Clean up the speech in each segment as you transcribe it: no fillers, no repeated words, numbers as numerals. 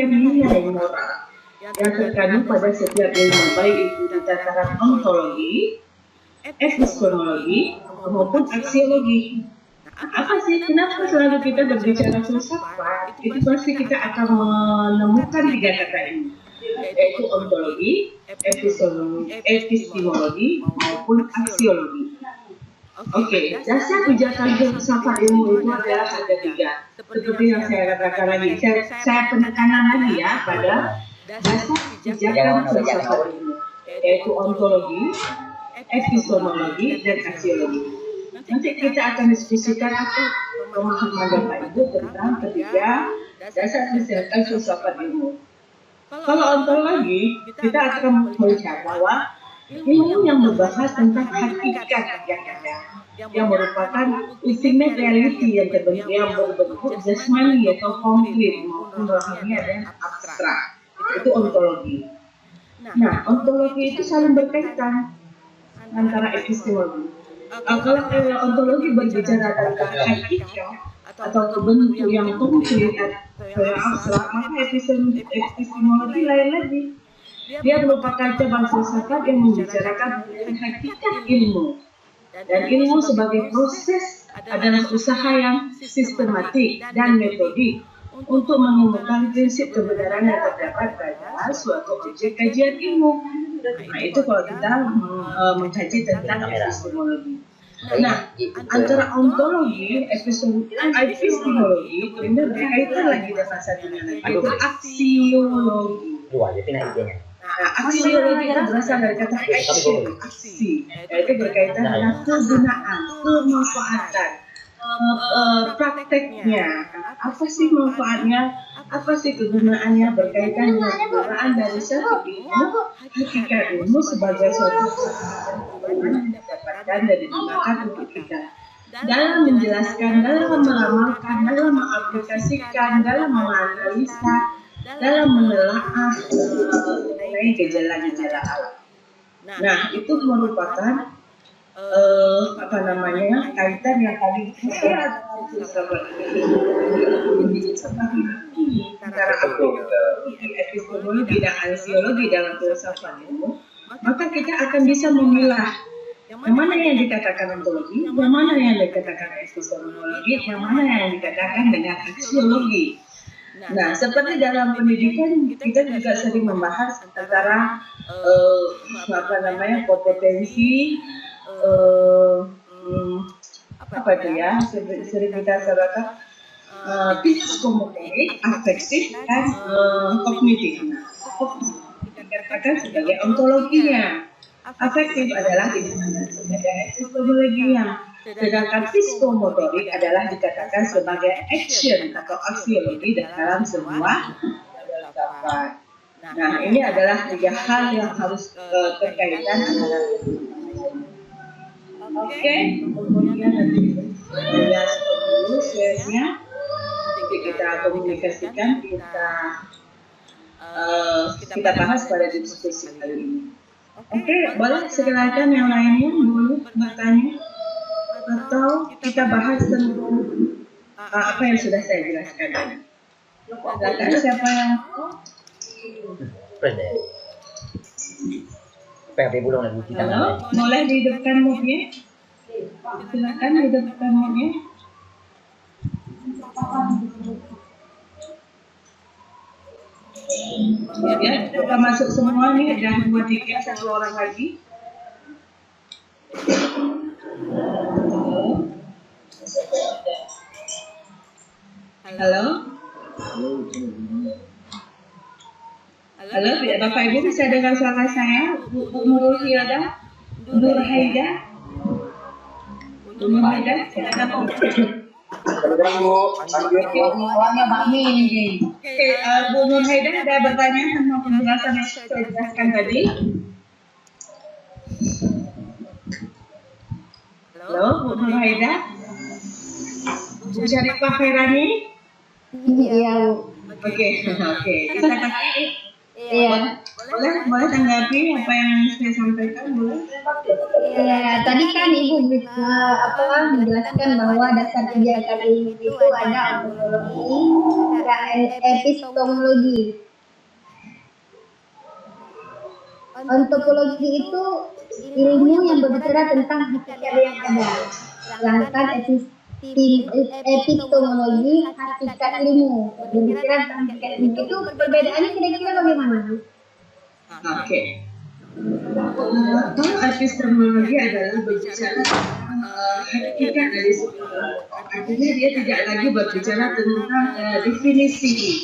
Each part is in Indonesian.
memberikan nilai moral yang terkandung pada setiap ilmu, baik itu di tataran ontologi, epistemologi, maupun aksiologi. Apa sih? Kenapa selalu kita berbicara filsafat? Itu pasti kita akan menemukan tiga kata ini, yaitu ontologi, epistemologi, maupun aksiologi. Oke, dasar pijakan filsafat ilmu itu adalah ada tiga. Seperti yang saya katakan lagi, saya penekanan lagi ya pada dasar pijakan filsafat ilmu, yaitu ontologi, epistemologi, dan aksiologi. Nanti kita akan diskusikan apa pemahaman Bapak Ibu tentang ketiga dasar pijakan filsafat ilmu. Kalau ontologi, kita akan melihat bahwa ilmu yang membahas tentang hakikat yang ada, yang merupakan ultimate reality yang berbentuk jasmani atau konkret maupun rohani dan abstrak. Itu ontologi. Nah, ontologi itu saling berkaitan antara epistemologi. Kalau ontologi berbicara tentang hakikat atau bentuk yang konkret atau abstrak, maka epistemologi lain lagi. Dia merupakan cabang filsafat yang membicarakan hakikat ilmu. Dan ilmu sebagai proses adalah usaha yang sistematik dan metodik untuk menemukan prinsip kebenaran yang terdapat pada suatu objek kajian ilmu. Nah, itu kalau kita mengkaji tentang epistemologi. Nah, antara ontologi, epistemologi, ini berkaitan lagi dengan satunya lagi, itu aksiologi. Aksiologi itu berasal dari kata aksi, yaitu berkaitan dengan kegunaan, kemanfaatan, prakteknya. Apa sih manfaatnya? Apa sih kegunaannya? Berkaitan dengan kegunaan dari satu ilmu, hakikat ilmu sebagai suatu yang didapatkan dan digunakan untuk kita dalam menjelaskan, dalam meramalkan, dalam mengaplikasikan, dalam menganalisa, dalam menelaah mengenai gejala-gejala alam. Nah, itu merupakan kaitan yang paling erat antara epistemologi dan aksiologi dalam filsafat ilmu. Maka kita akan bisa memilah yang mana yang dikatakan ontologi, yang mana yang dikatakan epistemologi, yang mana yang dikatakan dengan aksiologi. Nah, seperti dalam pendidikan kita juga sering membahas antara kompetensi sering kita sebutkan psikomotorik, afektif, dan kognitif. Nah, dikatakan sebagai ontologinya. Afektif adalah epistemologinya. Sedangkan psikomotorik adalah dikatakan sebagai action atau aksiologi dalam sebuah filsafat. Nah, ini adalah tiga hal yang harus terkaitan antara. Oke, kemudian nanti lihat dulu slide-nya. Nanti kita komunikasikan, kita bahas pada diskusi kali ini. Oke, boleh silakan yang lainnya dulu bertanya. Atau kita bahas tentang apa yang sudah saya jelaskan tadi. Silakan siapa yang halo, boleh dihidupkan mic-nya. Silakan hidupkan mic-nya. Ya, kita masuk semua nih, ada 2 tiket, 1 orang lagi. Halo. Halo, Bapak Ibu bisa dengar suara saya? Bu Nurul Haida? Bu Haida? Silakan Bu. Oke, Bu Nur Haida ada bertanya tentang penjelasan yang saya jelaskan tadi. Halo, Bu Nur Haida? Bu Syarifah Khairani? Iya. Oke. Kita boleh tanggapi apa yang saya sampaikan, boleh? Ya, tadi kan Ibu bisa menjelaskan bahwa dasar pijakan ilmu itu ada ontologi, ada epistemologi. Ontologi itu ilmu yang berbicara tentang hakikat yang ada. Sedangkan epistemologi hakikat ilmu, berbicara tentang hakikat ilmu. Itu perbedaannya kira-kira bagaimana? Oke. Epistemologi adalah berbicara hakikat dari sesuatu. Artinya dia tidak lagi berbicara tentang definisi.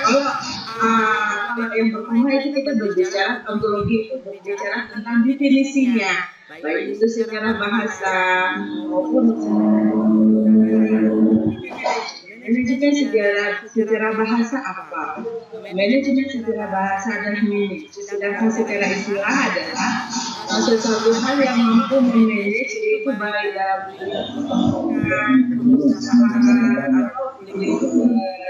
Kalau yang pertama itu kita berbicara ontologi itu berbicara tentang definisinya, baik itu secara bahasa maupun manajemen secara bahasa apa? Manajemen secara bahasa adalah manage, sedangkan secara istilah adalah sesuatu hal yang mampu memanage, itu baik dalam atau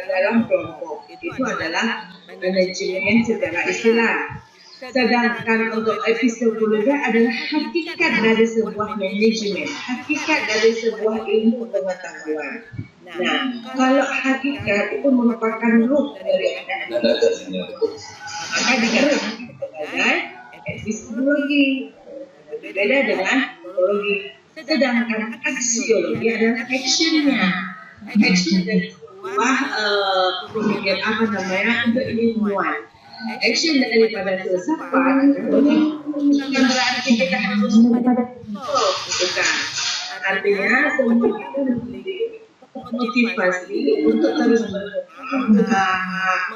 dalam kelompok. Itu adalah manajemen secara istilah. Sedangkan untuk epistemologi adalah hakikat dari sebuah manajemen, hakikat dari sebuah ilmu pengetahuan. Nah, kalau hakikat itu merupakan root dari maka dikatakan sebagai epistemologi. Berbeda dengan ontologi. Sedangkan aksiologi adalah actionnya, action dari sebuah untuk ilmuwan. Action daripada filsafat bukan berarti kita harus bukan. Artinya semua itu motivasi untuk terus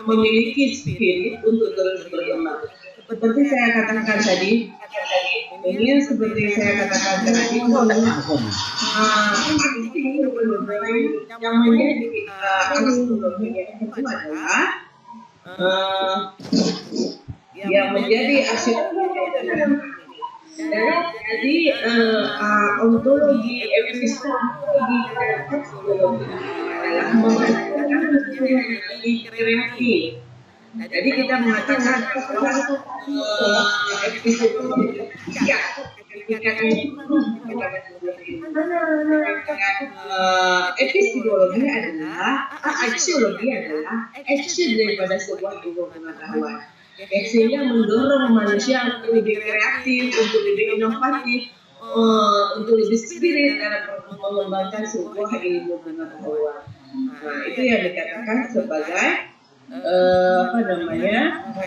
memiliki spirit untuk terus berkembang. Seperti saya katakan tadi, yang menjadi aksiologi itu adalah yang menjadi aksiologi jadi ontologi, epistemologi, dan aksiologi adalah menghasilkan sesuatu yang lebih kreatif. Jadi kita mengatakan bahwa epistemologi epistemologi adalah aksiologi adalah action daripada sebuah ilmu pengetahuan. Sehingga mendorong manusia untuk lebih kreatif, untuk lebih inovatif, untuk lebih spirit dalam mengembangkan sebuah ilmu pengetahuan. Nah, itu yang dikatakan sebagai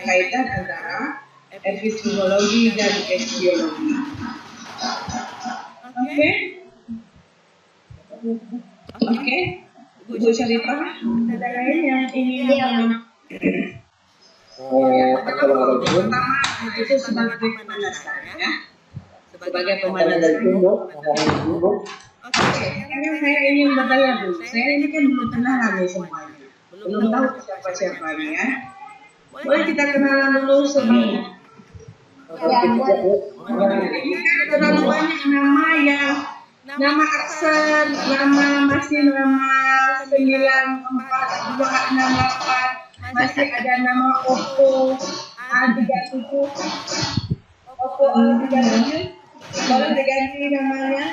kaitan antara epistemologi dan aksiologi. Oke, Bu Syarifah, ada lain yang ingin pertama itu sebagai pemanasan ya, sebagai pemanasan. Oke, sekarang saya ingin bertanya dulu. Saya ini kan belum kenalan nih semuanya, belum tahu siapa ya. Boleh kita kenalan dulu semuanya. Ini kan terlalu banyak nama aksen, nama 942468. Masih ada nama Oppo A37. Oppo A37. Boleh diganti namanya?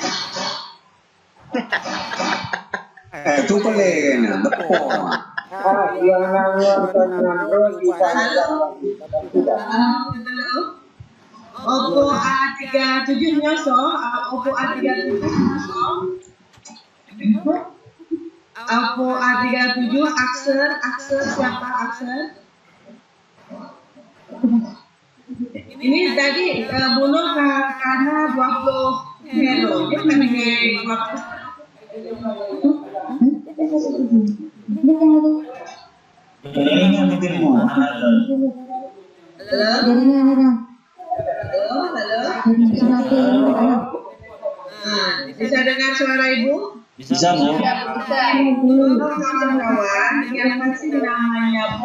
Itu boleh Yang namanya bisa. Oppo A37 nyosong. Oppo A37 nyosong. Oppo A37 Akser siapa Akser? Ini tadi bunuh karena 20 hero. Dia pakai 20. Halo. Bisa dengar suara Ibu? Bisa, Bu. Kawan-kawan yang masih namanya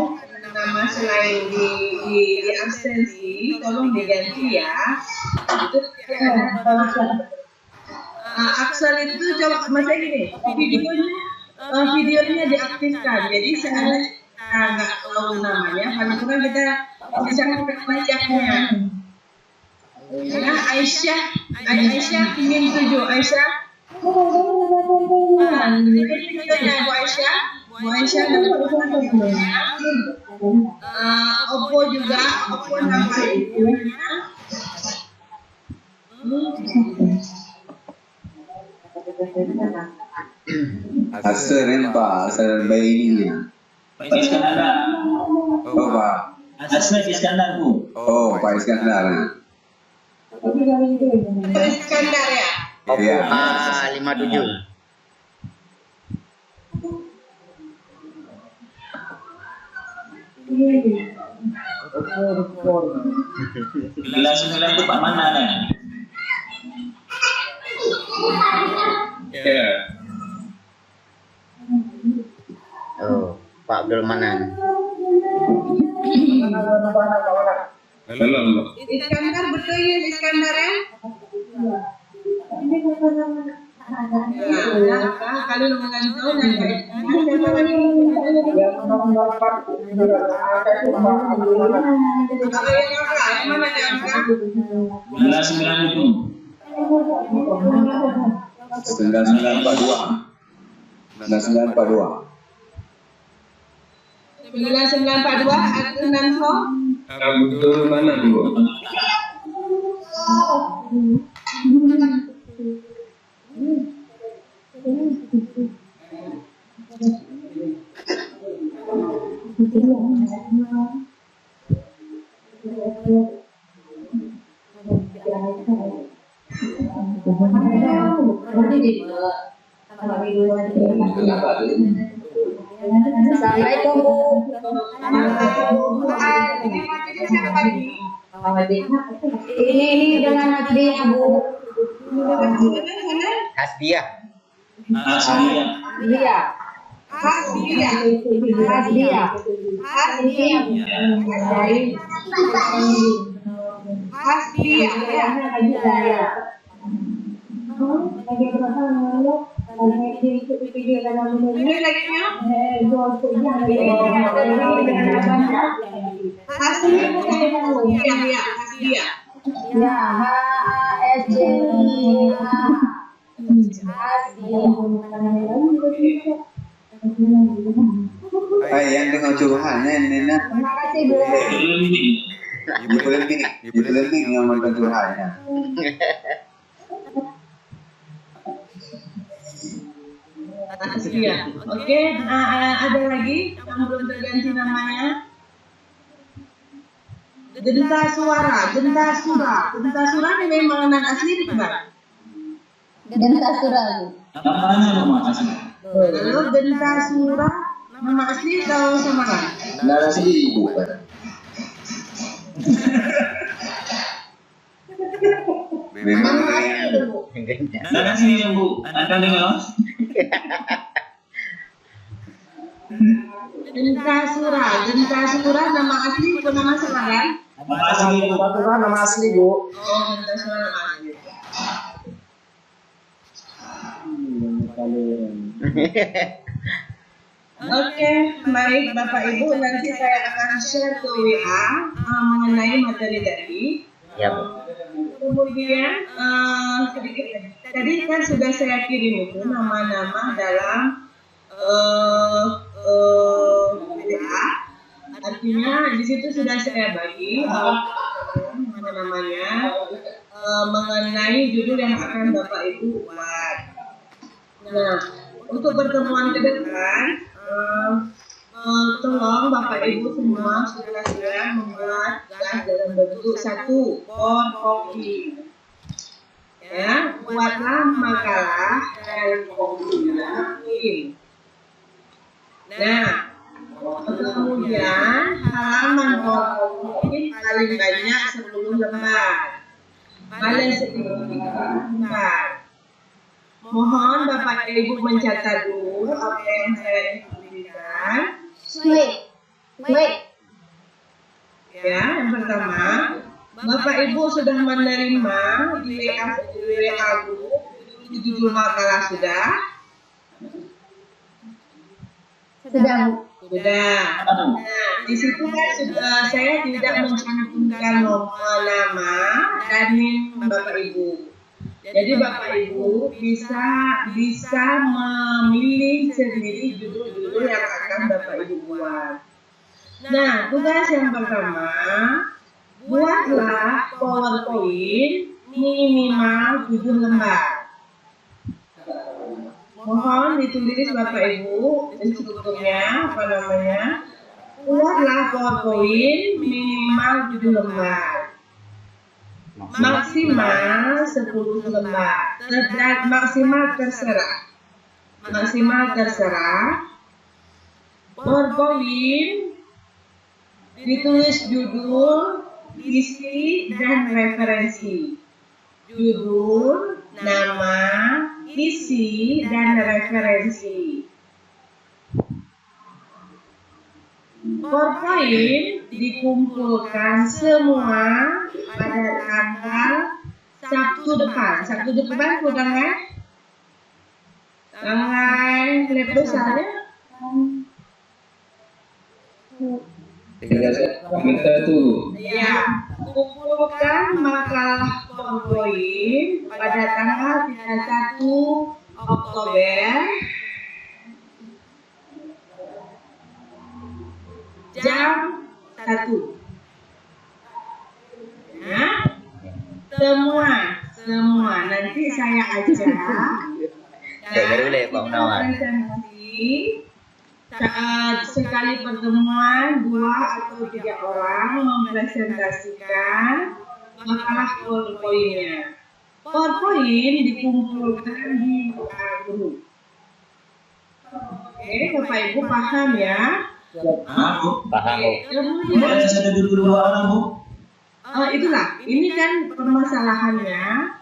nama selain di absensi, tolong diganti ya. Itu Aksel itu coba masih gini, videonya diaktifkan. Jadi saya nggak tahu namanya, karena kita bisa bacaannya. Nah, Aisyah ingin 7 Aisyah. Ini videonya Bu Aisyah. Bu Aisyah nama ibunya. Oppo juga, Oppo nama ibunya. Asal Pak, asal bayinya. Pak Iskandar. Oh Pak. Asma Iskandar, Bu. Oh Pak Iskandar. Iskandar ya. Iya. A57. Gelas 9 itu Pak mana nih? Ya. Oh, Pak Abdul Manan. Halo. Iskandar betul ya Iskandar ya? Ya, kalau mengantau Gelas 9 itu. 9942. 9942. 9942 atau Nanso? Abdul mana, Bu? Assalamualaikum Bu. Ini dengan Hasbiah Bu. Hasbiah. Aslinya. Iya. Hasbiah. Hasbiah. Hasbiah. Dari Hasbiah ya. Ini lagi ya. Hasbiah ya. Hasbiah. Ya, HSJ. Yang dengan curhannya Nena. Terima kasih Bu. Ibu lebih yang dengan curhannya. Hasbiah. Oke, ada lagi yang belum terganti namanya. Dentasura. Dentasura ini memang nama asli bukan? Dentasura Bu. Namanya rumah asli. Lalu Dentasura nama asli atau samaran? Nara sih Ibu. Memang Nama asli Bu. Nah, sini yang Bu. Anda dengar? Dentasura nama asli atau nama samaran? Nama asli Bu. Nama asli Bu. Oh, Dentasura nama asli. Oke, baik Bapak Ibu, nanti saya akan share ke WA mengenai materi tadi. Ya, Bu. Kemudian sedikit lagi. Tadi kan sudah saya kirim itu nama-nama dalam WA. Artinya di situ sudah saya bagi nama-namanya mengenai judul yang akan Bapak Ibu buat. Nah, untuk pertemuan ke depan, tolong Bapak Ibu semua saudara-saudara membuat gas dalam bentuk satu kopi. Ya, buatlah makalah dan kopinya ini. Nah, kemudian halaman kopi paling banyak 10 lembar, paling sedikit 4 lembar. Mohon Bapak Ibu mencatat dulu apa yang saya instruksikan. Wait. Ya, yang pertama, Bapak Ibu sudah menerima di WA group judul makalah sudah? Sudah. Nah, di situ kan sudah saya tidak mencantumkan nama dan NIM Bapak Ibu. Jadi Bapak Ibu bisa memilih sendiri judul-judul yang akan Bapak Ibu buat. Nah, tugas yang pertama, buatlah PowerPoint minimal 7 lembar. Mohon ditulis Bapak Ibu instrukturnya, buatlah PowerPoint minimal 7 lembar. Maksimal 10 lembar. Maksimal terserah. PowerPoint ditulis judul, isi, dan referensi. Judul, nama, isi, dan referensi. PowerPoint dikumpulkan semua pada tanggal Sabtu depan. Sabtu depan pulang kan? Tanggal lebih besarnya? Kita tuh. Ya, kumpulkan makalah PowerPoint pada tanggal 31 Oktober jam 1. Ya, semua nanti saya ajak. Sekali pertemuan 2 atau 3 orang mempresentasikan makalah PowerPoint-nya. PowerPoint dikumpulkan di grup. Oke, Bapak Ibu paham ya? Paham, Bu. Kemudian Saya ada dua orang, Bu. itulah, ini kan permasalahannya.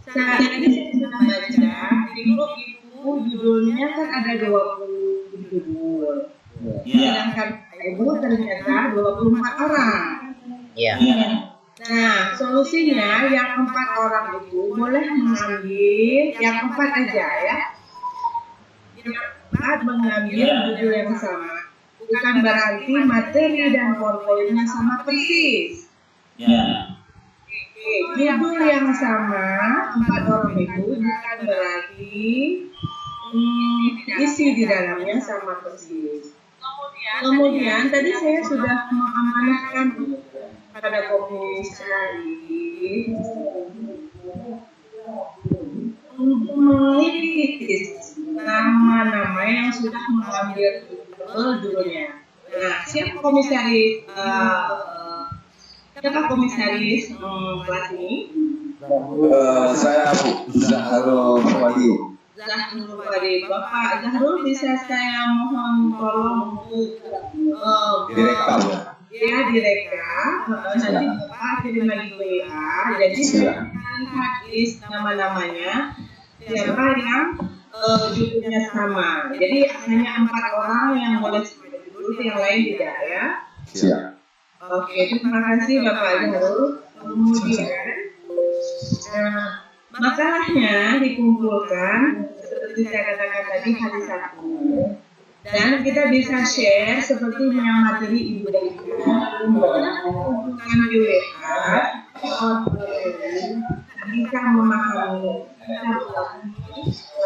Saat ini saya sedang baca di grup itu judulnya kan ada 20 judul. Iya. Sedangkan Ibu ternyata 24 orang. Iya. Nah, solusinya yang 4 orang itu boleh mengambil yang 4 aja ya. Yang 4 mengambil judul yang sama. Bukan berarti materi dan PowerPoint-nya sama persis. Ya. Judul yang sama 4 orang itu bukan berarti isi di dalamnya sama persis. Kemudian tadi saya sudah mengamanahkan pada komisaris untuk meneliti nama-nama yang sudah mengambil judulnya. Nah, siapa komisaris kelas ini? Saya Zahrul Fawadi. Zahrul Fawadi. Bapak Zahrul, bisa saya mohon tolong untuk Direkam. ya direkam, nanti Bapak kirim lagi ke WA. Jadi saya lihat list nama-namanya siapa yang judulnya sama. Jadi hanya 4 orang yang boleh judul, yang lain tidak ya. Siap. Oke, terima kasih Bapak Zahrul. Kemudian makalahnya dikumpulkan seperti saya katakan tadi hari Sabtu, dan kita bisa share seperti yang materi Ibu berikan. Kumpulkan di WA, bisa memahami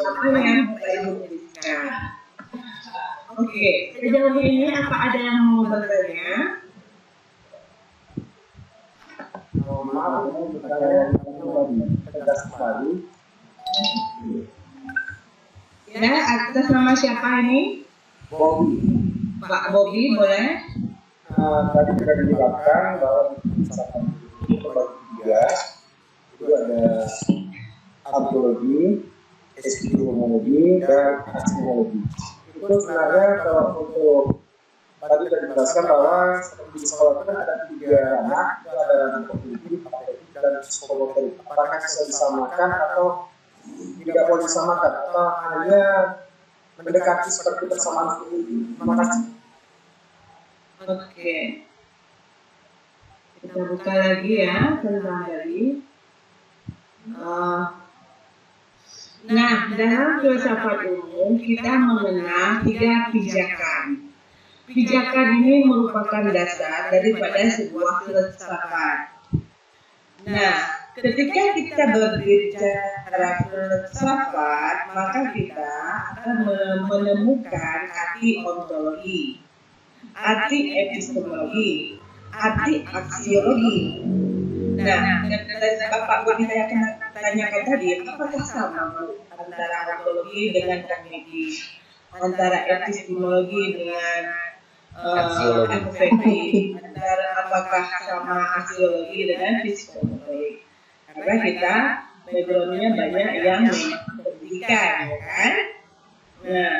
apa yang Bapak Ibu berikan. Oke, sejauh ini apa ada yang mau bertanya? Ya, atas nama siapa ini? Pak Bobby, boleh? Tadi sudah dijelaskan bahwa misalkan terbagi 3, itu ada arkeologi, epidemiologi, dan aksiologi. Itu sebenarnya kalau untuk tadi sudah dijelaskan bahwa di sekolah itu kan ada 3 ranah, itu ada ranah kognitif, afektif, dan psikomotorik. Apakah bisa disamakan atau tidak boleh disamakan, atau hanya mendekati seperti persamaan ini? Terima kasih. Oke. Kita buka lagi ya tentang tadi. Nah, dalam filsafat umum kita mengenal 3 pijakan. Pijakan ini merupakan dasar daripada sebuah filsafat. Nah, ketika kita berbicara filsafat, maka kita akan menemukan arti ontologi, arti epistemologi, arti aksiologi. Nah, Bapak Budi saya tanyakan tadi, apakah sama antara ontologi dengan kognitif, antara epistemologi dengan afektif, antara apakah sama aksiologi dengan psikologi? Karena kita backgroundnya banyak yang pendidikan, ya kan? Nah,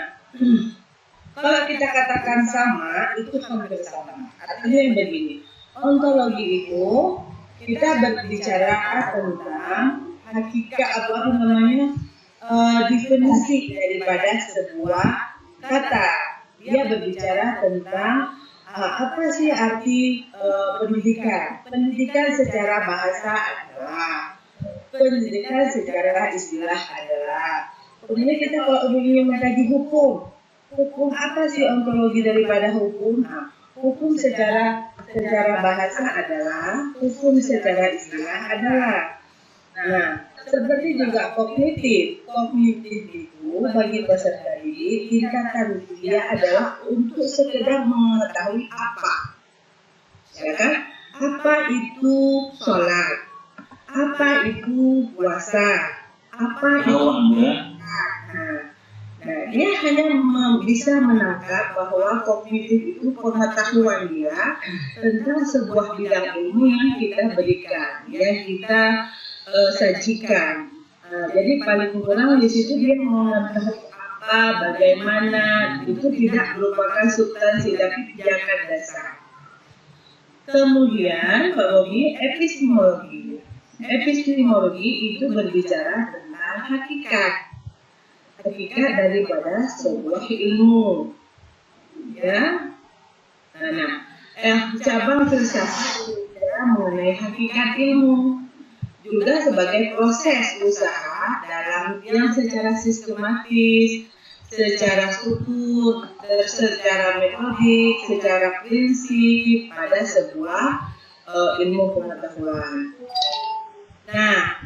kalau kita katakan sama, itu hampir sama. Artinya yang begini, ontologi itu kita berbicara tentang hakikat atau apa namanya definisi daripada sebuah kata. Dia berbicara tentang apa sih arti pendidikan. Pendidikan secara bahasa adalah, pendidikan secara istilah adalah. Kemudian kita kalau ingin mengkaji hukum, hukum apa sih ontologi daripada hukum? Hukum secara bahasa adalah, hukum secara istilah adalah. Nah, seperti juga kognitif. Kognitif itu bagi peserta didik, tingkatan dia adalah untuk sekedar mengetahui apa. Ya kan? Apa itu sholat? Apa itu puasa? Apa itu? Nah, dia hanya bisa menangkap bahwa kognitif itu pengetahuan dia tentang sebuah bidang ilmu yang kita berikan, yang kita sajikan. Jadi paling kurang di situ dia mengetahui apa, bagaimana, itu tidak merupakan substansi tapi pijakan dasar. Kemudian bagi epistemologi. Epistemologi itu berbicara tentang hakikat daripada sebuah ilmu, ya. Nah, cabang filsafat berbicara mengenai hakikat ilmu, juga sebagai proses usaha dalam yang secara sistematis, secara struktur, secara metodik, secara prinsip pada sebuah ilmu pengetahuan. Nah,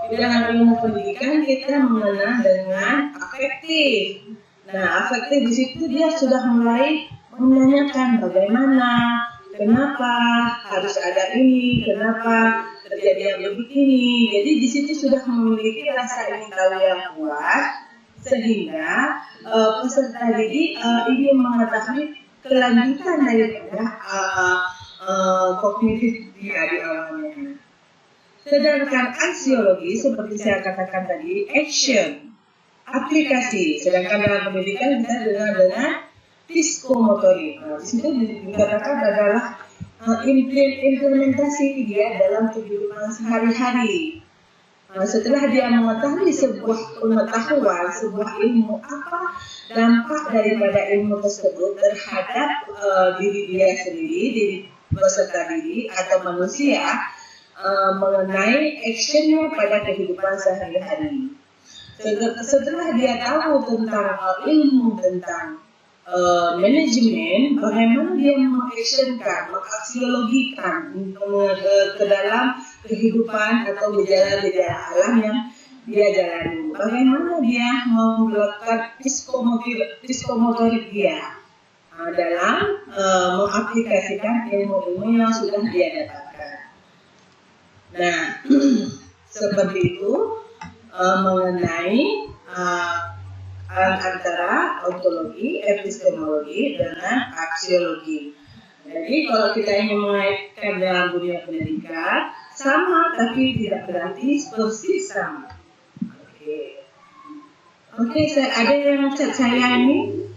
di dalam ilmu pendidikan kita mengenal dengan afektif. Nah, afektif di situ dia sudah mulai menanyakan bagaimana, kenapa harus ada ini, kenapa terjadi yang begini. Jadi di situ sudah memiliki rasa ingin tahu yang kuat, sehingga peserta didik ingin mengetahui kelanjutan daripada kognitif dia di awalnya. Sedangkan aksiologi seperti saya katakan tadi, action, aplikasi. Sedangkan dalam pendidikan kita dengan psikomotorik. Di situ dikatakan adalah implementasi dia dalam kehidupan sehari-hari. Setelah dia mengetahui sebuah pengetahuan, sebuah ilmu, apa dampak daripada ilmu tersebut terhadap diri dia sendiri, diri peserta didik atau manusia, mengenai actionnya pada kehidupan sehari-hari. Setelah dia tahu tentang ilmu tentang manajemen, bagaimana dia mengactionkan, mengaksiologikan ke dalam kehidupan atau gejala-gejala alam yang dia jalani. Bagaimana dia melakukan psikomotorik dia dalam mengaplikasikan ilmu-ilmu yang sudah dia dapatkan. Nah, seperti itu mengenai antara ontologi, epistemologi dengan aksiologi. Jadi kalau kita ingin mengaitkan dalam dunia pendidikan, sama tapi tidak berarti persis sama. Oke, ada yang chat saya ini?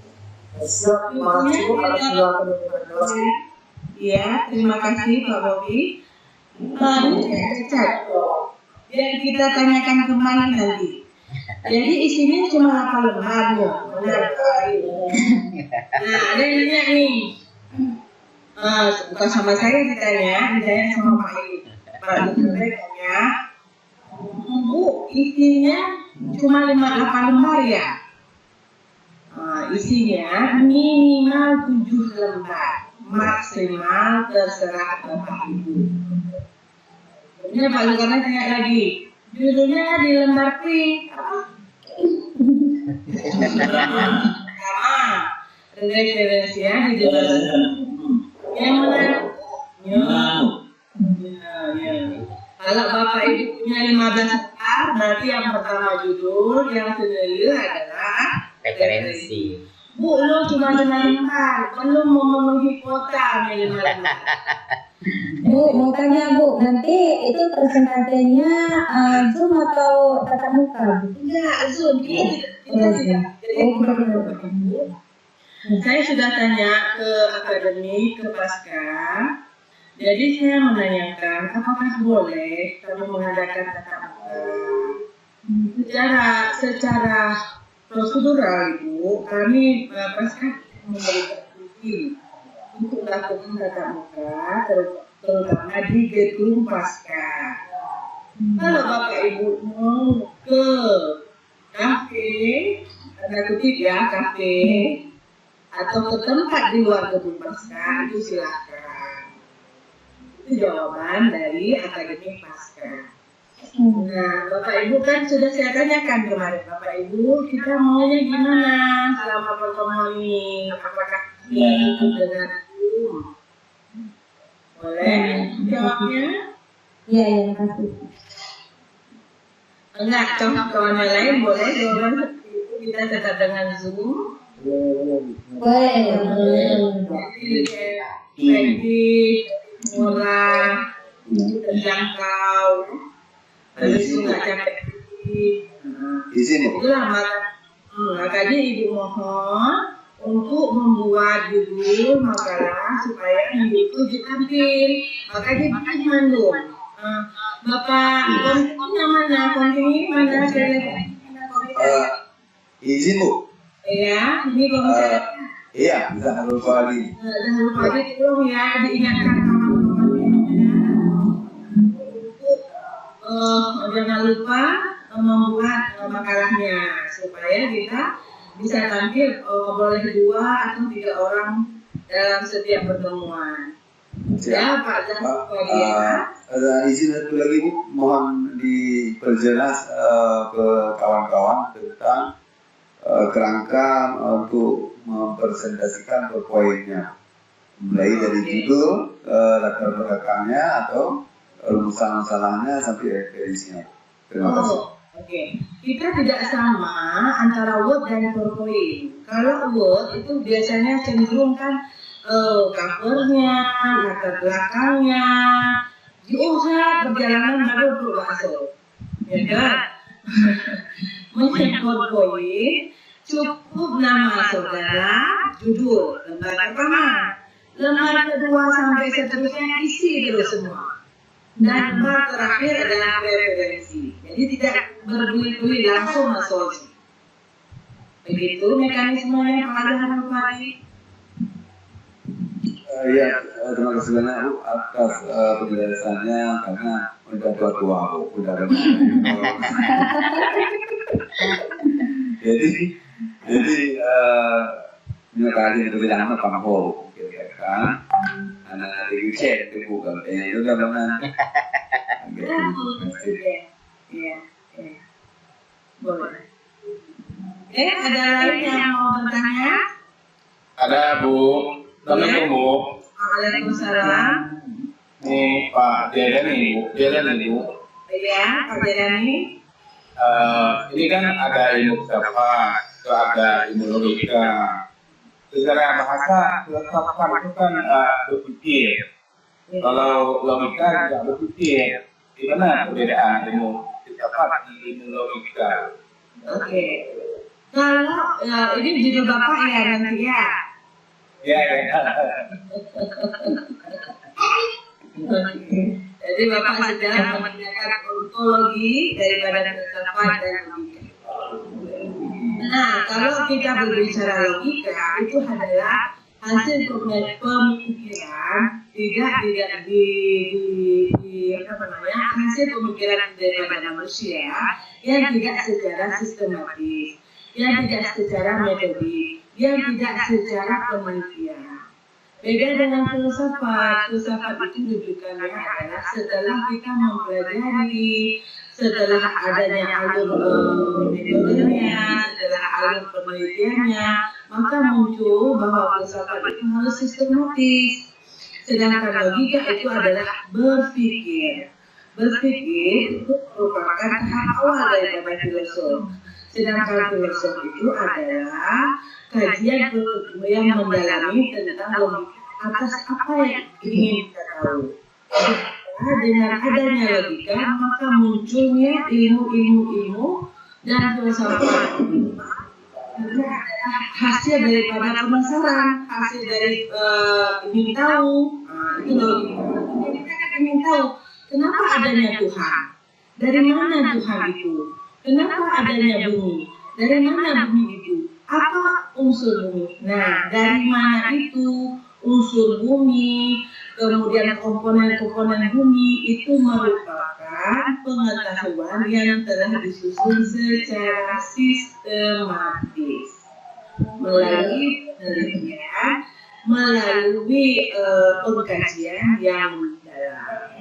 Siap, terima kasih. Ya, terima kasih Pak Bobi. Yang kita tanyakan kembali nanti. Jadi isinya cuma 8 lembar ya. Nah, ada yang nanya nih. Bukan sama saya ditanya sama Pak Ibu. Pak Ibu tanya, Bu, isinya cuma 8 lembar ya? Isinya minimal 7 lembar. maksimal terserah Bapak Ibu. Kemudian Pak Zulkarnain tanya lagi, judulnya di lembar pink apa? Sama referensinya di dalam yang mana? Ya. Kalau Bapak Ibu punya 15 hektar, berarti yang pertama judul, yang kedua adalah Referensi. Bu, lu cuma 5 hektar, belum memenuhi kuota minimal. Bu, mau tanya Bu, nanti itu persentasenya Zoom atau tatap muka? Enggak, Zoom. Kita tidak. Saya sudah tanya ke akademi, ke Pasca. Jadi saya menanyakan, apakah boleh kami mengadakan tatap muka? Secara prosedural itu, kami Pasca memberikan izin untuk melakukan tatap muka, terutama di gedung Pasca. Kalau Bapak Ibu mau ke kafe, tanda kutip ya, kafe, atau ke tempat di luar gedung Pasca, itu silakan. Itu jawaban dari akademi Pasca. Nah, Bapak Ibu kan sudah saya tanyakan kemarin, Bapak Ibu, kita maunya gimana selama pertemuan ini? Apakah itu dengan Zoom? Boleh jawabnya? Iya, ya, makasih. Enggak, kawan-kawan yang lain boleh jawaban seperti itu, kita tetap dengan Zoom. Boleh. Jadi, murah, terjangkau, habis itu nggak capek. Izin Bu. Itulah makanya Ibu mohon untuk membuat judul makalah supaya Ibu itu ditampil. Makanya kita mandul. Bapak kontingnya mana? Kontingnya mana? Izin Bu. Ya, ini komisaris. Iya, bisa harus lagi. Jangan lupa tolong ya diingatkan kawan-kawan. Jangan lupa membuat makalahnya supaya kita bisa tampil boleh 2 atau 3 orang dalam setiap pertemuan. Ya Pak, jangan lupa dia. Ada izin satu lagi Bu, mohon diperjelas ke kawan-kawan tentang kerangka untuk mempresentasikan poinnya, mulai dari judul, latar belakangnya atau rumusan masalahnya sampai referensinya. Terima kasih. Oke. Kita tidak sama antara Word dan PowerPoint. Kalau Word itu biasanya cenderung kan covernya, latar belakangnya, diusah perjalanan baru masuk, ya kan? Menurut PowerPoint cukup nama saudara, judul, lembar pertama, lembar kedua sampai seterusnya isi dulu semua. Dan lembar terakhir adalah referensi. Jadi tidak berbuih-buih langsung masuk. Begitu mekanismenya pengajaran kemarin. Ya, terima kasih banyak Bu atas penjelasannya, karena udah tua Bu, udah jadi minyak kayu itu bilang apa kamu kira-kira anak dari UK itu bukan itu udah mana Iya. Boleh. Ada lain yang mau bertanya? Ada Bu. Assalamualaikum Bu. Waalaikumsalam. Ini Pak Dedani Bu. Iya, Pak Dedani. Ini kan ada ilmu filsafat, itu ada ilmu logika. Secara bahasa filsafat itu kan berpikir. Kalau logika tidak berpikir, di mana perbedaan ilmu filsafat dan ilmu logika? Oke. Kalau ini judul Bapak ya nanti ya. Ya. Jadi Bapak sedang mengerjakan ontologi daripada filsafat dan logika. Nah, kalau kita berbicara logika, itu adalah hasil pemikiran tidak hasil pemikiran daripada manusia yang tidak secara sistematis, yang tidak secara metodik, yang tidak secara penelitian. Beda dengan filsafat. Filsafat itu rujukannya adalah setelah kita mempelajari, setelah adanya alur metodenya, setelah alur penelitiannya, maka muncul bahwa filsafat itu harus sistematis. Sedangkan logika itu adalah berpikir. Berpikir itu merupakan tahap awal daripada filosof. Sedangkan filosof itu adalah kajian yang mendalami tentang logika atas apa yang ingin kita tahu. Nah, dengan adanya logika, maka munculnya ilmu-ilmu dan filsafat adalah hasil daripada penasaran, hasil dari ingin tahu. Itu logika. Jadi kita kan ingin tahu kenapa adanya Tuhan, dari mana Tuhan itu, kenapa adanya bumi, dari mana bumi itu, apa unsur bumi. Nah, dari mana itu unsur bumi, kemudian komponen-komponen bumi itu merupakan pengetahuan yang telah disusun secara sistematis melalui penelitian, melalui pengkajian yang mendalam.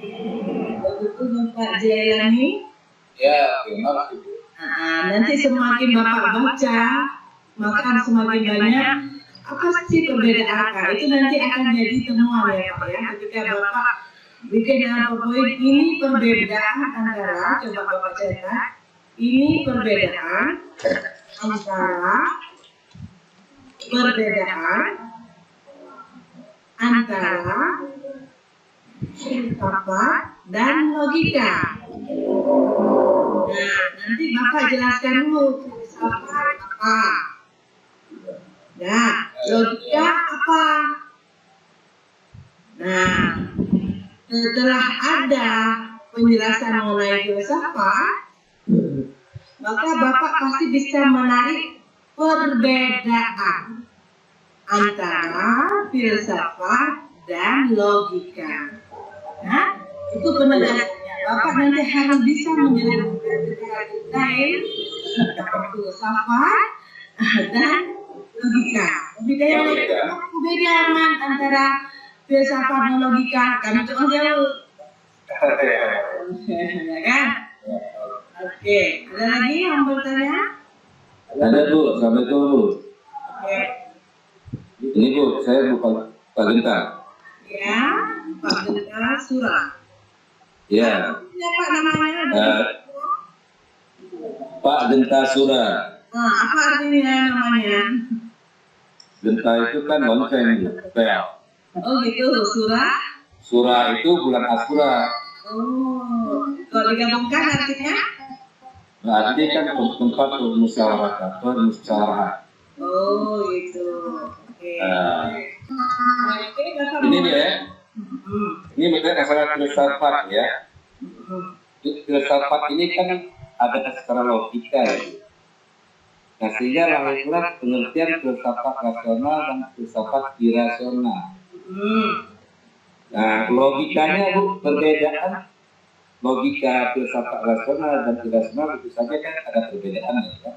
Begitu Bapak Jayani? Ya, benar. Nanti semakin Bapak baca, maka semakin banyak apa sih perbedaan angka. Itu nanti akan jadi temuan ya Pak ya. Ketika Bapak bikin PowerPoint, ini perbedaan antara, coba Bapak catat, ini perbedaan antara filsafat dan logika. Nah, nanti Bapak jelaskan dulu filsafat apa. Nah, logika apa? Nah, setelah ada penjelasan mengenai filsafat, maka Bapak pasti bisa menarik perbedaan antara filsafat dan logika. Nah, itu penegasannya. Bapak nanti harus bisa menjelaskan secara detail filsafat dan logika. Logika yang perbedaan antara filsafat dan logika kami coba jauh. Ya kan? Oke, ada lagi yang bertanya? Ada Bu, sampai itu Bu. Oke. Ini Bu, saya bukan Pak Genta. Ya, Pak Genta Surah. Ya, Siapa namanya? Pak Genta Surah. Nah, apa artinya namanya? Genta itu kan lonceng, pel. Oh gitu, Surah. Surah itu bulan Asura. Oh, kalau digabungkan artinya? Berarti kan tempat musyawarah. Oh gitu. Oke. Oke, Bapak Ini mau- dia ya. Ini misalnya masalah filsafat ya. Filsafat ini kan ada secara logika ya. Nah, sehingga lahirlah pengertian filsafat rasional dan filsafat irasional. Nah, logikanya Bu, perbedaan logika filsafat rasional dan irasional itu saja kan ada perbedaan ya.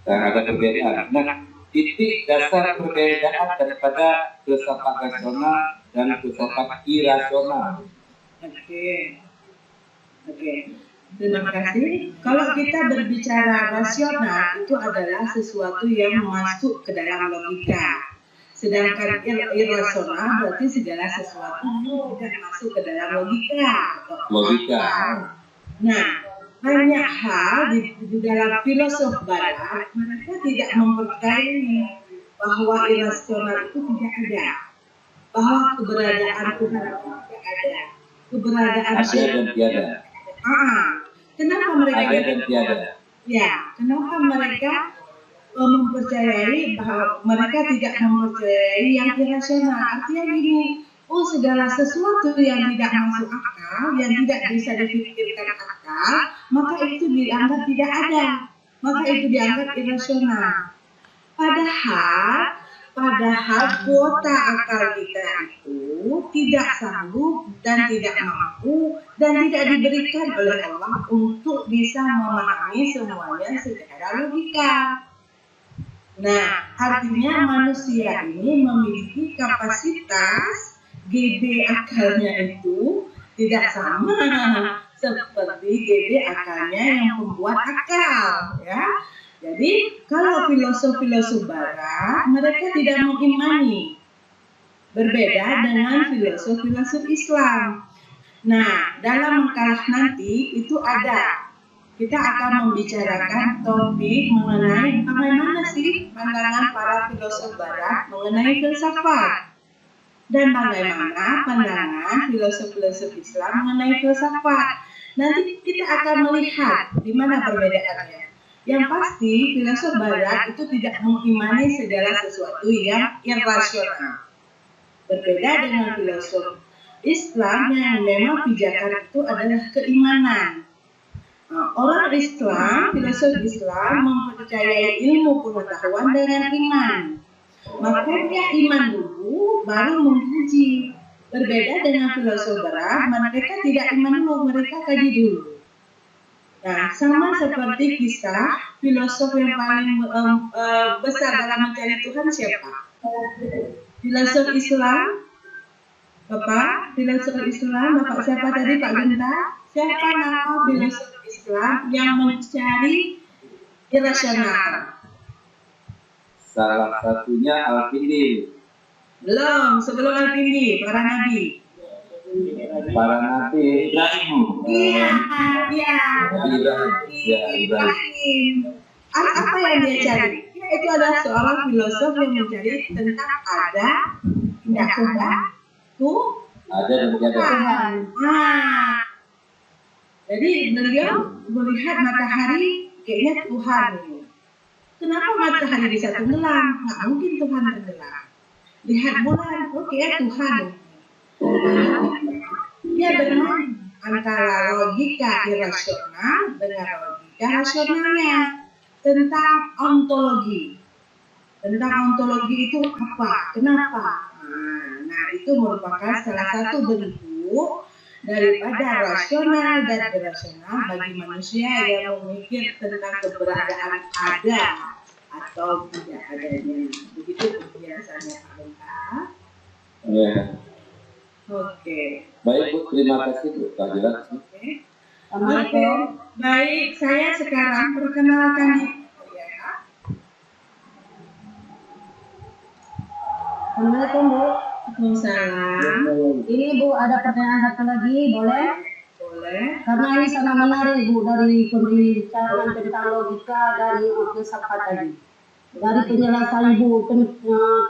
Dan ada perbedaan. Nah, titik dasar perbedaan daripada filsafat rasional dan filsafat irasional. Oke. Terima kasih. Kalau kita berbicara rasional, itu adalah sesuatu yang masuk ke dalam logika. Sedangkan irasional berarti segala sesuatu yang tidak masuk ke dalam logika. Logika. Nah, banyak hal di dalam filosof barat, mereka tidak mempercayai bahwa irasional itu tidak ada, bahwa keberadaan Tuhan itu tidak ada, keberadaan Ada dan tiada. Kenapa mereka Ada dan tiada. Ya, kenapa mereka mempercayai bahwa mereka tidak mempercayai yang irasional? Artinya gini, segala sesuatu yang tidak masuk akal, yang tidak bisa dipikirkan akal, maka itu dianggap tidak ada, maka itu dianggap irasional. Padahal kuota akal kita itu tidak sanggup dan tidak mampu dan tidak diberikan oleh Allah untuk bisa memahami semuanya secara logika. Nah, artinya manusia ini memiliki kapasitas GB akalnya itu tidak sama seperti GB akalnya yang pembuat akal, ya. Jadi, kalau filosof-filosof barat, mereka tidak mengimani. Berbeda dengan filosof-filosof Islam. Nah, dalam makalah nanti itu ada. Kita akan membicarakan topik mengenai bagaimana sih pandangan para filosof barat mengenai filsafat. Dan bagaimana pandangan filosof-filosof Islam mengenai filsafat. Nanti kita akan melihat di mana perbedaannya. Yang pasti, filosof barat itu tidak mengimani segala sesuatu yang irrasional. Berbeda dengan filosof Islam yang memang pijakan itu adalah keimanan. Orang Islam, filosof Islam mempercayai ilmu pengetahuan dengan iman. Makanya iman dulu, baru mengkaji. Berbeda dengan filosof barat, mereka tidak iman dulu, mereka kaji dulu. Nah, sama seperti kisah filosof yang paling besar dalam mencari Tuhan siapa? Filosof Islam, Bapak, filosof Islam, Bapak siapa tadi Pak Genta? Siapa nama filosof Islam yang mencari irasional? Salah satunya Al-Kindi. Belum, sebelum Al-Kindi, para nabi. Para nabi Ibrahim. Iya. Ibrahim. Apa yang dia cari? Ya, itu adalah seorang filosof yang mencari tentang ada, tidak ada, Ada dan tidak ada. Tuhan. Nah, jadi beliau melihat matahari kayaknya Tuhan ini. Kenapa matahari bisa tenggelam? Nggak mungkin Tuhan tenggelam. Lihat bulan, oke Tuhan. Dia bermain antara logika irasional dengan logika rasionalnya tentang ontologi. Tentang ontologi itu apa? Kenapa? Nah, itu merupakan salah satu bentuk daripada rasional dan irasional bagi manusia yang memikir tentang keberadaan ada atau tidak adanya. Begitu penjelasannya Pak Benta. Ya. Oke. Baik Bu, terima kasih Bu. Pak jelas. Oke. Baik, saya sekarang perkenalkan diri. Assalamualaikum Bu. Waalaikumsalam. Ini Bu ada pertanyaan satu lagi, boleh? Boleh. Karena ini sangat menarik Bu dari pembicaraan tentang logika dan filsafat tadi. Dari penjelasan Bu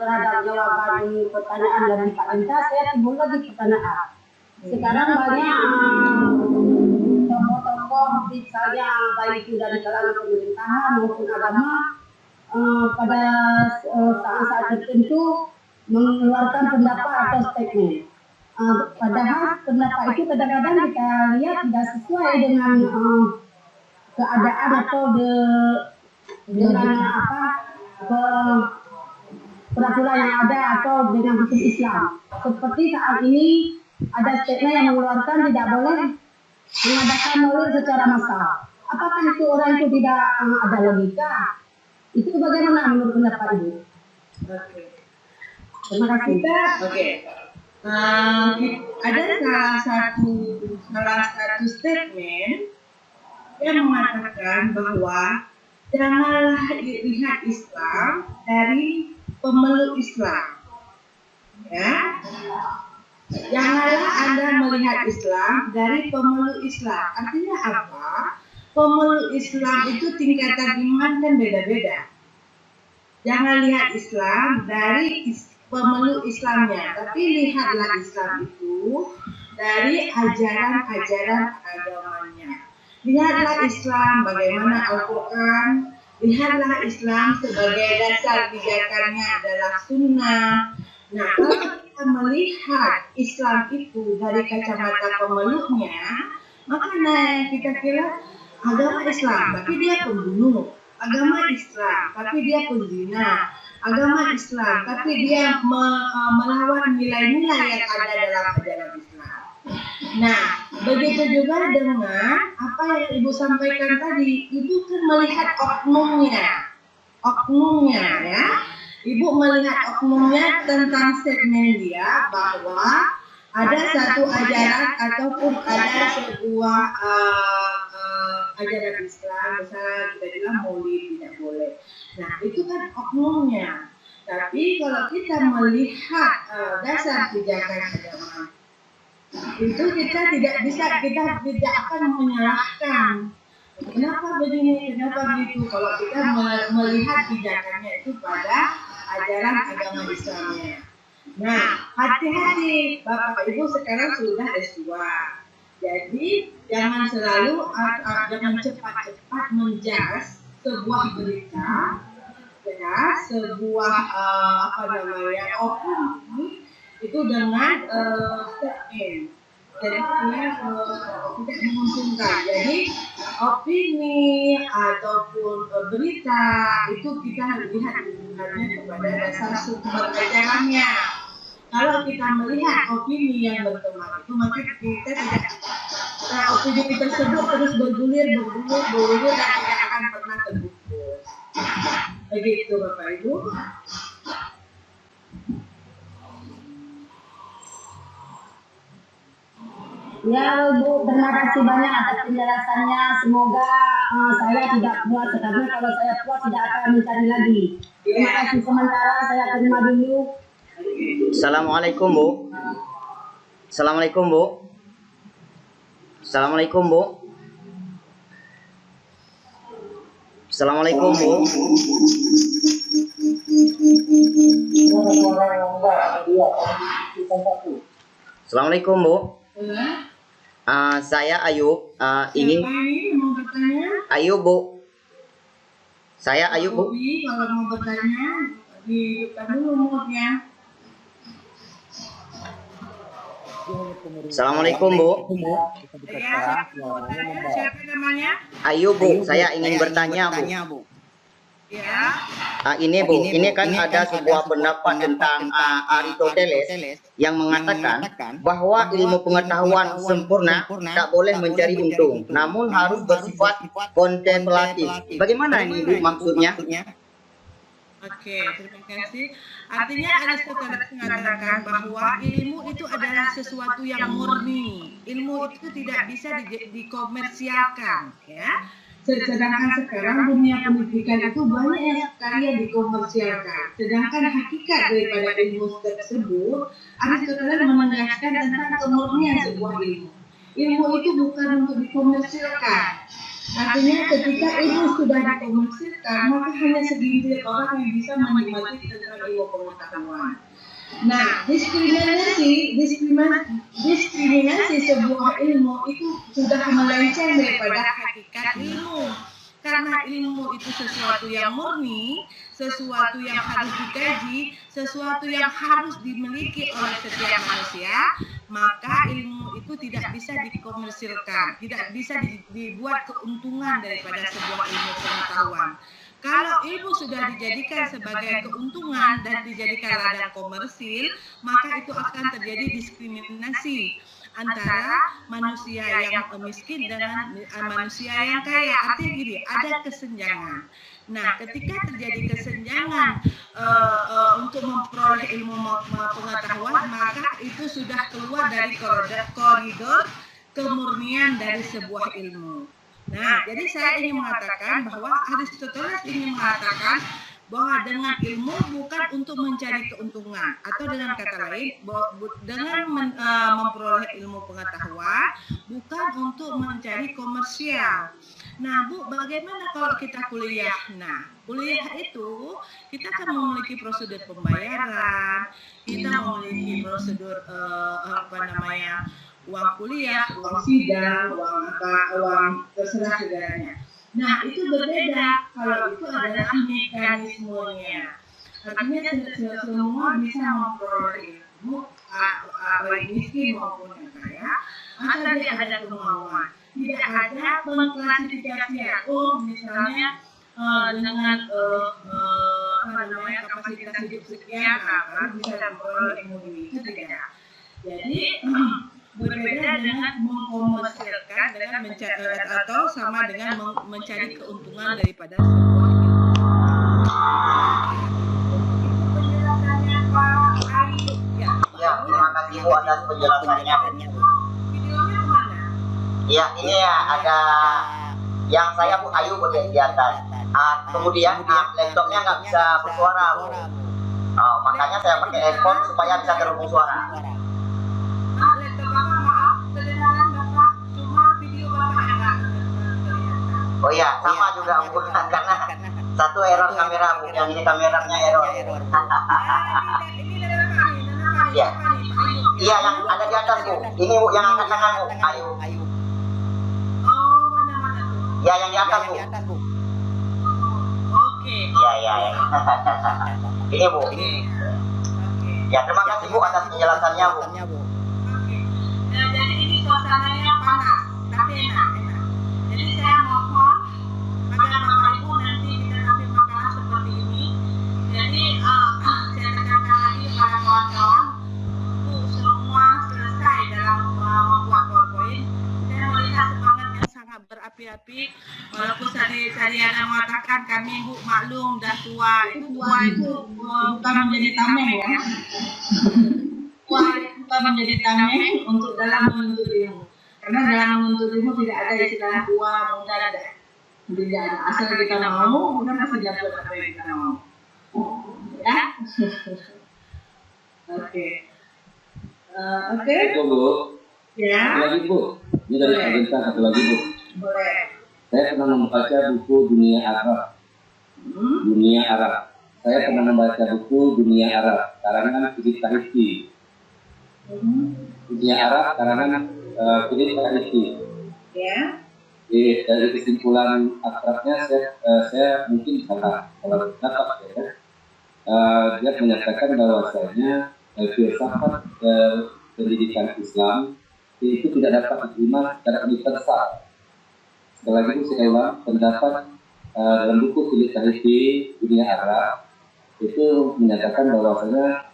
terhadap jawaban pertanyaan dari Pak Genta, saya timbul lagi pertanyaan. Sekarang banyak tokoh-tokoh misalnya baik itu dari kalangan pemerintahan maupun agama pada saat-saat tertentu mengeluarkan pendapat atau statement. Padahal pendapat itu kadang-kadang kita lihat tidak sesuai dengan keadaan atau dengan peraturan yang ada atau dengan hukum Islam. Seperti saat ini ada statement yang mengeluarkan tidak boleh mengadakan maulid secara massal. Apakah itu orang itu tidak ada logika? Itu bagaimana menurut pendapat Ibu? Oke. Terima kasih. Oke. Ada salah satu statement yang mengatakan bahwa janganlah lihat Islam dari pemeluk Islam. Ya. Janganlah Anda melihat Islam dari pemeluk Islam. Artinya apa? Pemeluk Islam itu tingkatan iman kan beda-beda. Jangan lihat Islam dari pemeluk Islamnya, tapi lihatlah Islam itu dari ajaran-ajaran agamanya. Lihatlah Islam bagaimana Al-Quran, lihatlah Islam sebagai dasar pijakannya adalah sunnah. Nah, kalau kita melihat Islam itu dari kacamata pemeluknya, maka kita kira agama Islam, tapi dia pembunuh. Agama Islam, tapi dia penzina. Agama Islam, tapi dia melawan nilai-nilai yang ada dalam ajaran Islam. Nah, begitu juga dengan apa yang Ibu sampaikan tadi, Ibu kan melihat oknumnya. oknumnya ya. Ibu melihat oknumnya tentang statement dia bahwa ada satu ajaran ataupun ada sebuah ajaran Islam, misalnya kita bilang maulid tidak boleh. Nah itu kan oknumnya. Tapi kalau kita melihat dasar pijakan agama, itu kita tidak tidak akan menyalahkan. Kenapa begini, kenapa begitu? Kalau kita melihat pijakannya itu pada ajaran agama Islamnya. Nah, hati-hati Bapak Ibu sekarang sudah S2. Jadi jangan cepat-cepat menjudge sebuah berita, ya, sebuah opini itu dengan statement. Jadi tidak menguntungkan. Jadi opini ataupun berita itu kita harus lihat hubungannya kepada dasar sumber ajarannya. Kalau kita melihat opini yang berkembang itu, maka kita tidak opini tersebut terus bergulir dan tidak akan pernah terbukti. Begitu Bapak Ibu. Ya Bu, terima kasih banyak atas penjelasannya. Semoga saya tidak puas, karena kalau saya puas tidak akan mencari lagi. Terima kasih, sementara saya terima dulu. Assalamualaikum Bu. Assalamualaikum Bu. Assalamualaikum Bu. Assalamualaikum Bu. Assalamualaikum Bu. Saya Ayub, ingin Ayub Bu. Saya Ayub Bu. Kalau mau bertanya, dihidupkan dulu umurnya. Assalamualaikum Bu. Ya, siapa namanya? Ayub Bu, saya ingin bertanya Bu. Ya. Ini Bu, ini kan ada sebuah pendapat tentang Aristoteles yang mengatakan bahwa ilmu pengetahuan sempurna tak boleh mencari untung, namun harus bersifat kontemplatif. Bagaimana ini Bu maksudnya? Oke, terima kasih. Artinya Aristoteles mengatakan bahwa ilmu itu adalah sesuatu yang murni. Ilmu itu tidak bisa dikomersialkan, ya. Sedangkan sekarang dunia pendidikan itu banyak yang sekali yang dikomersialkan. Sedangkan hakikat daripada ilmu tersebut, Aristoteles menegaskan tentang kemurnian sebuah ilmu. Ilmu itu bukan untuk dikomersialkan. Artinya ketika ilmu sudah dikomersialkan, maka hanya segelintir orang yang bisa menikmati tentang ilmu pengetahuan. Nah, diskriminasi sebuah ilmu itu sudah melenceng daripada hakikat ilmu. Karena ilmu itu sesuatu yang murni, sesuatu yang harus dikaji, sesuatu yang harus dimiliki oleh setiap manusia, maka ilmu itu tidak bisa dikomersilkan, tidak bisa dibuat keuntungan daripada sebuah ilmu pengetahuan. Kalau ilmu sudah dijadikan sebagai keuntungan dan dijadikan ladang komersil, maka itu akan terjadi diskriminasi antara manusia yang miskin dengan manusia yang kaya. Artinya gini, ada kesenjangan. Nah, ketika terjadi kesenjangan untuk memperoleh ilmu pengetahuan, maka itu sudah keluar dari koridor kemurnian dari sebuah ilmu. Nah, jadi saya ingin mengatakan bahwa Aristoteles ingin mengatakan bahwa dengan ilmu bukan untuk mencari keuntungan, atau dengan kata lain, dengan memperoleh ilmu pengetahuan bukan untuk mencari komersial. Nah Bu, bagaimana kalau kita kuliah? Nah, kuliah itu kita kan memiliki prosedur pembayaran, kita memiliki prosedur uang kuliah, uang sidang, uang terserah segalanya. Nah, itu berbeda kalau itu adalah mekanismenya. Artinya semua bisa memperoleh ilmu, baik miskin maupun yang kaya, asal dia ada kemauan. Tidak ada pengklasifikasian. Oh, misalnya dengan kapasitas hidup sekian, bisa memperoleh ilmu ini. Itu tidak. Jadi berbeda dengan mengkomersilkan dengan mencari atau sama dengan mencari keuntungan daripada sebuah ilmu. penjelasannya. Videonya kemana? Ya, ini ya ada yang saya Bu Ayu Bu di atas. Kemudian laptopnya nggak bisa bersuara Bu. Makanya saya pakai earphone supaya bisa terhubung suara. Laptop Bapak, maaf, kedengaran Bapak, cuma video Bapak yang nggak kelihatan. Oh iya, sama juga Bu, karena satu error kamera Bu, yang ini kameranya error. Ini dari Bapak nih, Iya. Bapak nih, Pak Ayu. Iya, yang ada di atas Bu. Ini Bu yang angkat tangan Bu, Ayu. Oh, mana-mana tuh. Ya, yang di atas Bu. Oke. Iya, iya. Ini Bu. Oke. Ya, terima kasih Bu atas penjelasannya Bu. Oke. Nah, jadi ini suasananya panas, tapi enak. Jadi saya mohon agar Bapak Ibu nanti kita ambil makanan seperti ini. Jadi saya tekankan lagi pada kawan-kawan untuk semua selesai dalam membuat PowerPoint. Saya melihat semangat yang sangat berapi-api. Walaupun tadi ada mengatakan kami Bu maklum dah tua itu bukan menjadi tameng ya. Bukan menjadi tameng untuk dalam menuntut ilmu. Karena dalam menuntut ilmu tidak ada istilah tua muda ada. Tidak ada. Asal kita mau, kita pasti dapat apa yang kita mau. Ya. Oke. Oke. Itu Bu. Ya. Satu lagi Bu. Ini dari Pak Bintang, satu lagi Bu. Boleh. Saya pernah membaca buku Dunia Arab. Dunia Arab. Saya pernah membaca buku Dunia Arab karangan Philip Tahiti. Dunia Arab karangan Philip Tahiti. Ya. Dari kesimpulan akrabnya saya mungkin salah dapat ya. Dia menyatakan bahwasanya filsafat pendidikan Islam itu tidak dapat diterima secara universal. Sekali lagi saya ulang, pendapat dalam buku Philip Tahiti Dunia Arab itu menyatakan bahwasanya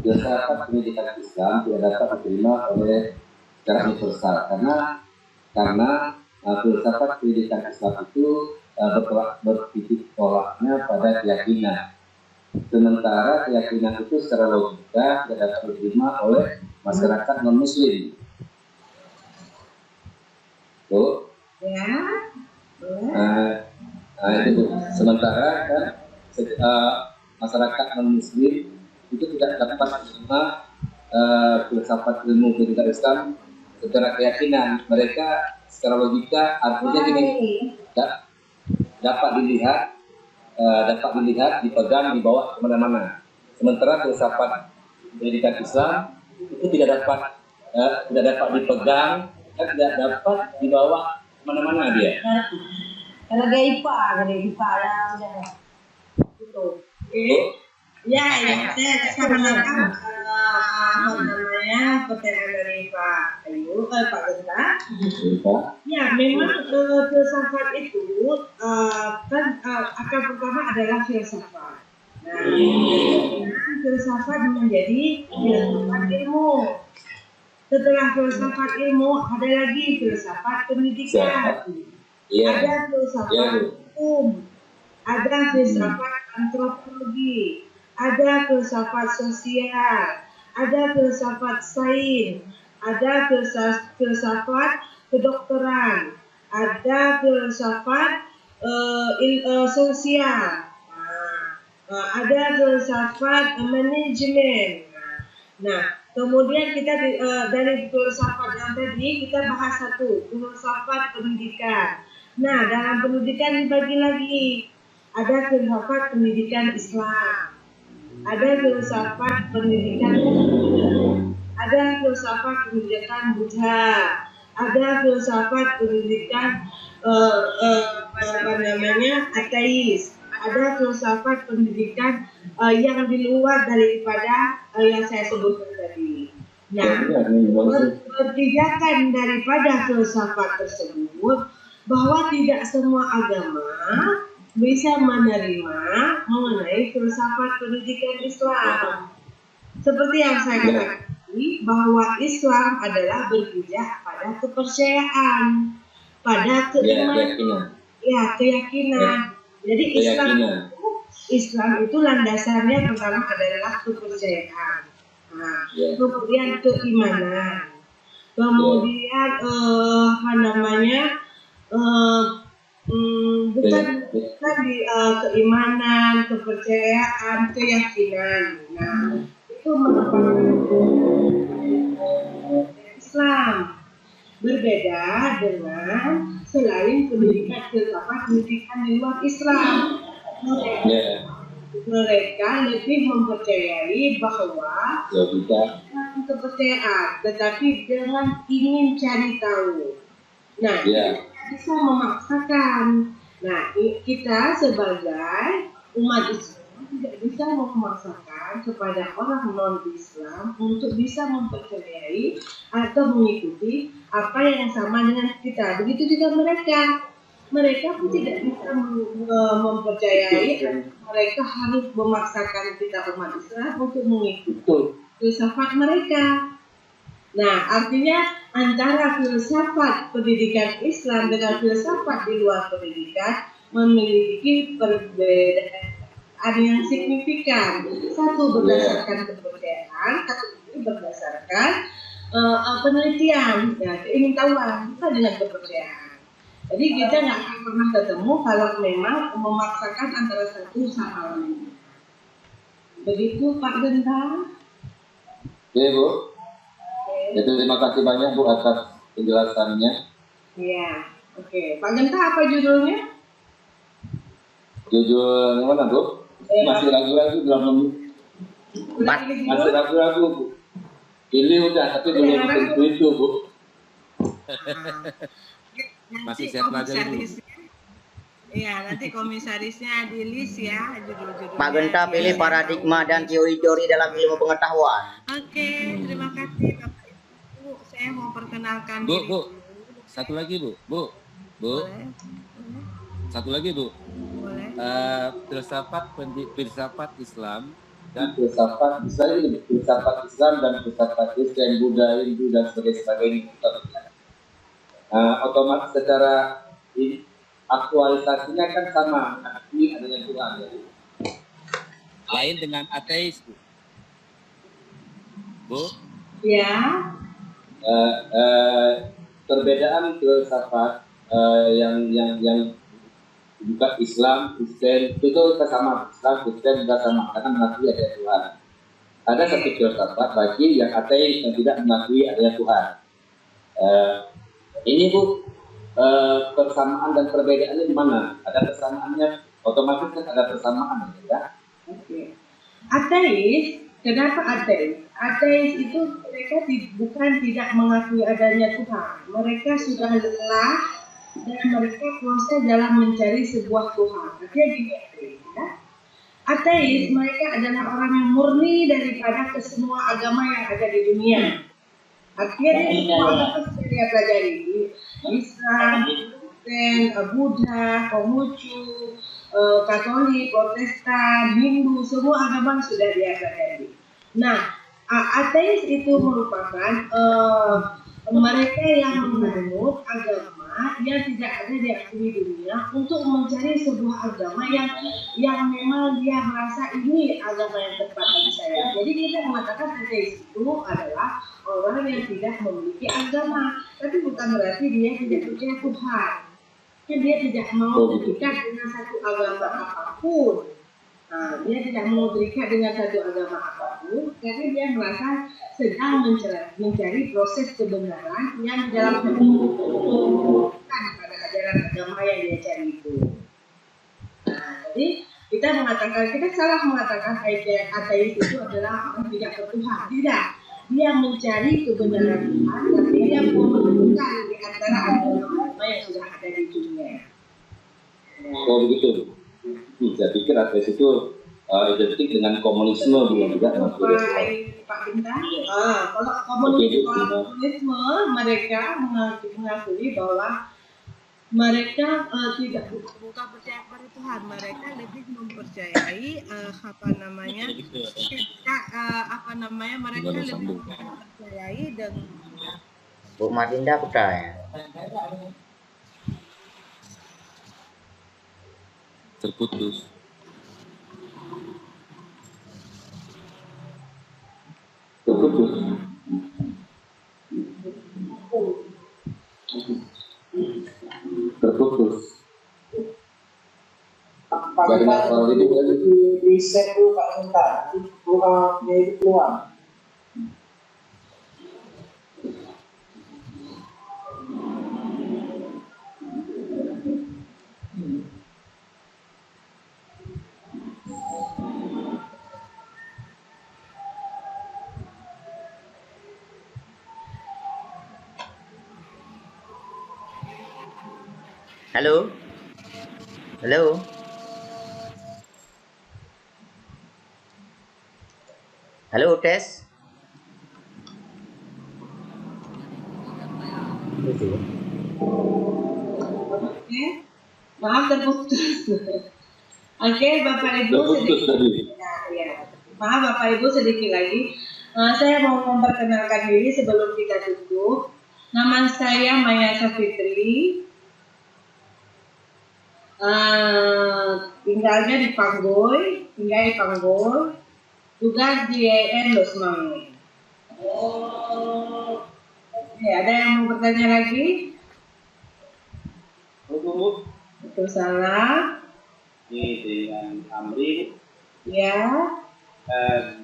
filsafat pendidikan Islam tidak dapat diterima oleh secara universal karena filsafat pendidikan Islam itu bertitik tolaknya pada keyakinan. Sementara keyakinan itu secara logika tidak dapat diterima oleh masyarakat non-muslim. Tuh. Ya. Itu sementara kan masyarakat non-muslim itu tidak dapat menerima filsafat ilmu pendidikan Islam secara keyakinan. Mereka secara logika artinya gini, dapat dilihat, dipegang, dibawa kemana-mana. Sementara filsafat pendidikan Islam itu tidak dapat dipegang, tidak dapat dibawa kemana-mana dia. Kalau gaya IPA yang itu. Ya, saya benarkan pertanyaan dari Pak Ayu, Pak Genta. Ya, memang filsafat itu kan akar pertama adalah filsafat. Nah, filsafat menjadi filsafat ilmu. Setelah filsafat ilmu, ada lagi filsafat pendidikan. Ada filsafat hukum, ada filsafat antropologi, ada filsafat sosial, ada filsafat sains, ada filsafat kedokteran, ada filsafat sosial, ada filsafat manajemen. Nah, kemudian kita dari filsafat yang tadi kita bahas satu, filsafat pendidikan. Nah, dalam pendidikan dibagi lagi. Ada filsafat pendidikan Islam, ada filsafat pendidikan Buddha, ada filsafat pendidikan Buddha, ada filsafat pendidikan ateis, ada filsafat pendidikan yang di luar daripada yang saya sebutkan tadi. Nah, pertigakan daripada filsafat tersebut bahwa tidak semua agama bisa menerima mengenai filsafat pendidikan Islam. Seperti yang saya katakan tadi, bahwa Islam adalah berpijak pada kepercayaan, pada keimanan, keyakinan. Jadi Islam itu landasannya pertama adalah kepercayaan. Nah, kemudian keimanan, kemudian apa namanya bukan di keimanan, kepercayaan, keyakinan. Nah, itu merupakan Islam. Berbeda dengan selain pendidikan filsafat pendidikan di luar Islam. Mereka lebih mempercayai bahwa kepercayaan, tetapi dengan ingin cari tahu. Nah, bisa memaksakan. Nah, kita sebagai umat Islam tidak bisa memaksakan kepada orang non-Islam untuk bisa mempercayai atau mengikuti apa yang sama dengan kita. Begitu juga mereka pun tidak bisa mempercayai. Mereka harus memaksakan kita umat Islam untuk mengikuti filsafat mereka. Nah, artinya antara filsafat pendidikan Islam dengan filsafat di luar pendidikan memiliki perbedaan yang signifikan. Satu berdasarkan kepercayaan, satu berdasarkan penelitian, keingintahuan, bukan dengan kepercayaan. Jadi kita nggak akan pernah ketemu kalau memang memaksakan antara satu sama lain. Begitu Pak Genta. Oke Bu. Ya, terima kasih banyak Bu atas penjelasannya. Iya, oke. Pak Genta apa judulnya? Judul yang mana Bu? Masih ragu-ragu belum. Masih ragu-ragu Bu. Ini udah tapi belum tentu itu Bu. Masih saya pelajari. Iya, nanti komisarisnya di list ya judul-judulnya. Pak Genta pilih paradigma dan teori-teori dalam ilmu pengetahuan. Oke, terima kasih Bapak Ibu. Saya mau perkenalkan Bu, satu lagi Bu. Boleh. Satu lagi Bu. Boleh. Filsafat Islam dan filsafat Islam dan filsafat Kristen, Buddha, Hindu dan sebagainya. Otomatis secara aktualisasinya kan sama, ini adanya Tuhan. Lain dengan ateis Bu. Ya. Perbedaan filsafat yang bukan Islam, Kristen itu sama. Islam, Kristen juga sama karena mengakui adanya Tuhan. Ada satu filsafat bagi yang ateis yang tidak mengakui adanya Tuhan. Ini Bu, persamaan dan perbedaannya di mana? Ada persamaannya, otomatis kan ada persamaan ya. Oke. Ateis, kenapa ateis? Ateis itu mereka bukan tidak mengakui adanya Tuhan. Mereka sudah lelah dan mereka proses dalam mencari sebuah Tuhan. Artinya gini ya. Ateis mereka adalah orang yang murni daripada kesemua agama yang ada di dunia. Artinya semua agama sudah dia pelajari. Islam, Kristen, Buddha, Konghucu, Katolik, Protestan, Hindu, semua agama sudah dia pelajari. Nah, ateis itu merupakan mereka yang menganut agama yang tidak ada diakui dunia untuk mencari sebuah agama yang memang dia merasa ini agama yang tepat bagi saya. Jadi kita mengatakan ateis itu adalah orang yang tidak memiliki agama, tapi bukan berarti dia tidak percaya Tuhan. Dia tidak mau terikat dengan satu agama apapun. Nah, dia tidak mau terikat dengan satu agama apapun karena dia merasa sedang mencari proses kebenaran yang dalam bukan pada ajaran agama yang dia cari itu. Nah, jadi kita salah mengatakan ateis itu adalah orang tidak ke Tuhan. Tidak, dia mencari kebenaran Tuhan, tapi dia mau menemukan di antara agama yang sudah ada di dunia. Oh begitu. Saya pikir ateis itu identik dengan komunisme juga. Pak Bintang, kalau komunisme mereka mengakui bahwa mereka tidak bukan percaya pada Tuhan, mereka lebih mempercayai mereka lebih mempercayai dengan Bu Madinda percaya. Terputus. Terputus. Terputus. Pak Dari Minta masalah ini tadi. di set dulu Pak Minta, dia itu keluar. Halo? Halo? Halo, tes? Oke, maaf terputus. Oke, Bapak Ibu Terputus sedikit. tadi. Ya. Maaf Bapak Ibu sedikit lagi. Saya mau memperkenalkan diri sebelum kita tutup. Nama saya Maya Safitri. Tinggalnya di Panggoy, tugas di EN Losmang. Ada yang mau bertanya lagi? Bu, Betul salah. ini dengan Amri. Ya.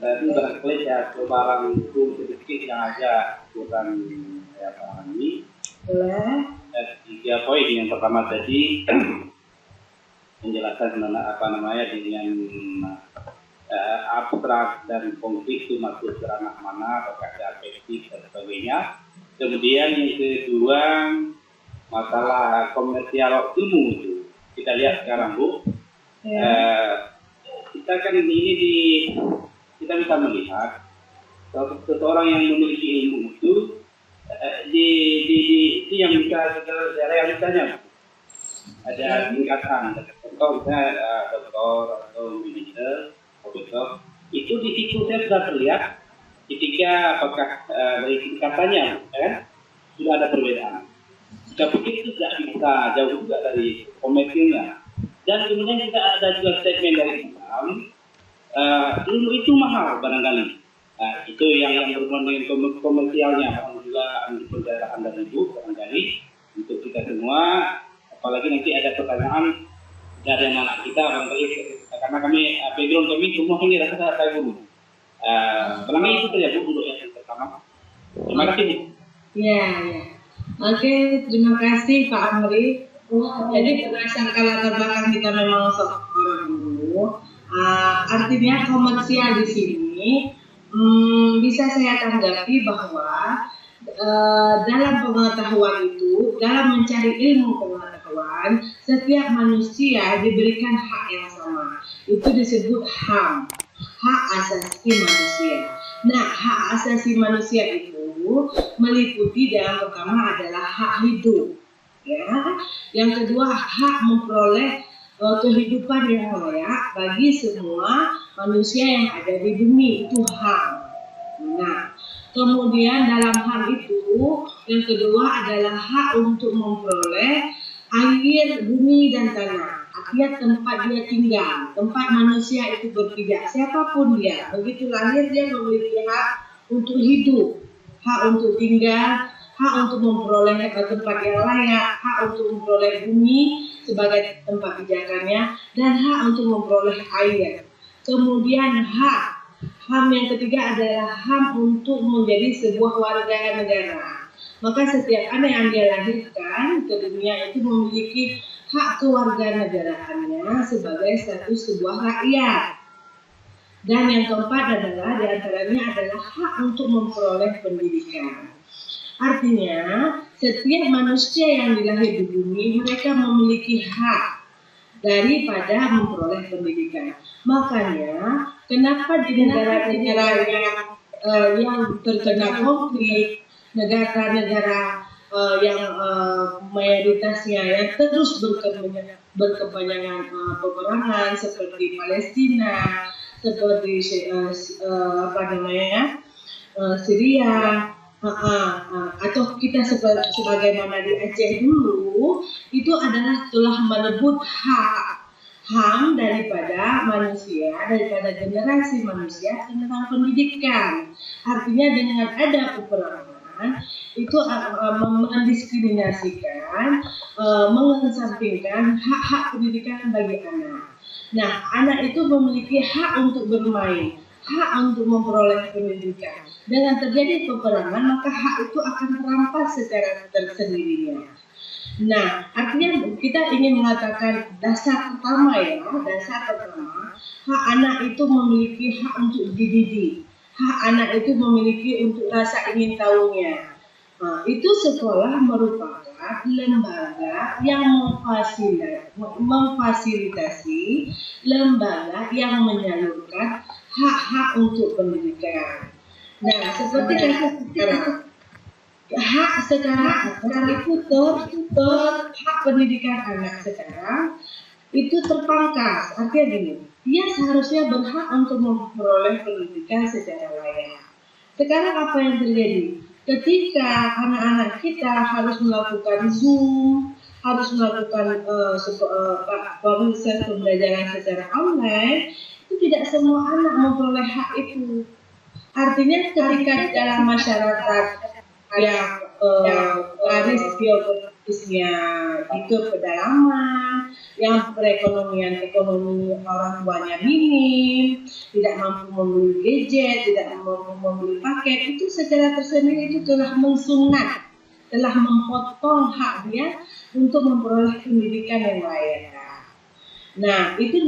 Tadi barangkali ya barang itu sedikit yang aja bukan saya pahami. Boleh. 3 poin. Yang pertama tadi menjelaskan dengan abstrak dan konkret itu masuk ke ranah mana, apakah afektif dan sebagainya. Kemudian yang kedua masalah komersial ilmu itu kita lihat sekarang Bu. Kita kan kita bisa melihat seseorang yang memiliki ilmu itu di yang bisa realitanya ada tingkatan. Contoh misalnya doktor atau minister, profesor, itu di situ saya sudah terlihat ketika apakah dari tingkatannya sudah ada perbedaan. Jika begitu tidak bisa jauh juga dari komersilnya. Dan kemudian kita ada juga statement dari Islam, ilmu itu mahal barangkali. Itu yang berhubungan dengan komersialnya, mohon juga pencerahan dari Ibu barangkali untuk kita semua. Apalagi nanti ada pertanyaan dari anak kita barangkali, karena kami background kami semua ini rasa-rasa guru. Barangkali itu saja Bu dulu yang pertama. Terima kasih Bu. Ya. Oke, terima kasih Pak Amri. Jadi berdasarkan latar belakang kita memang seorang guru, artinya komersial di sini bisa saya tanggapi bahwa dalam pengetahuan itu, dalam mencari ilmu pengetahuan, setiap manusia diberikan hak yang sama. Itu disebut HAM, hak asasi manusia. Nah, hak asasi manusia itu meliputi yang pertama adalah hak hidup, ya. Yang kedua hak memperoleh kehidupan yang layak bagi semua manusia yang ada di bumi, itu HAM. Nah, kemudian dalam hal itu yang kedua adalah hak untuk memperoleh air, bumi dan tanah, artinya tempat dia tinggal, tempat manusia itu berpijak, siapapun dia, begitu lahir dia memiliki hak untuk hidup, hak untuk tinggal, hak untuk memperoleh tempat yang layak, hak untuk memperoleh bumi sebagai tempat pijakannya, dan hak untuk memperoleh air. Kemudian HAM yang ketiga adalah HAM untuk menjadi sebuah warga negara. Maka setiap anak yang dia lahirkan ke dunia itu memiliki hak kewarganegaraannya sebagai status sebuah rakyat. Dan yang keempat adalah diantaranya adalah hak untuk memperoleh pendidikan. Artinya setiap manusia yang dilahir di bumi mereka memiliki hak daripada memperoleh pendidikan. Makanya kenapa di negara-negara yang terkena konflik, negara-negara yang mayoritasnya yang terus berkepanjangan peperangan seperti Palestina, seperti Syria, atau kita sebagaimana di Aceh dulu, itu adalah telah merebut HAM daripada manusia, daripada generasi manusia tentang pendidikan. Artinya dengan ada peperangan itu mendiskriminasikan, mengesampingkan hak-hak pendidikan bagi anak. Nah, anak itu memiliki hak untuk bermain, hak untuk memperoleh pendidikan. Dengan terjadi peperangan, maka hak itu akan terampas secara tersendirinya. Nah, artinya kita ingin mengatakan dasar pertama, hak anak itu memiliki hak untuk dididik. Hak anak itu memiliki untuk rasa ingin tahunya. Nah, itu sekolah merupakan lembaga yang memfasilitasi, lembaga yang menyalurkan hak-hak untuk pendidikan. Nah, seperti yang sekarang, hak sekarang itu hak pendidikan anak sekarang itu terpangkas. Artinya gini, dia seharusnya berhak untuk memperoleh pendidikan secara layak. Sekarang apa yang terjadi? Ketika anak-anak kita harus melakukan Zoom, harus melakukan proses pembelajaran secara online, itu tidak semua anak memperoleh hak itu. Artinya ketika di dalam masyarakat yang garis geografisnya itu pedalaman, yang perekonomian ekonomi orang tuanya minim, tidak mampu membeli gadget, tidak mampu membeli paket, itu secara tersendiri itu telah mengsunat, telah memotong hak dia untuk memperoleh pendidikan yang layak. Nah, itu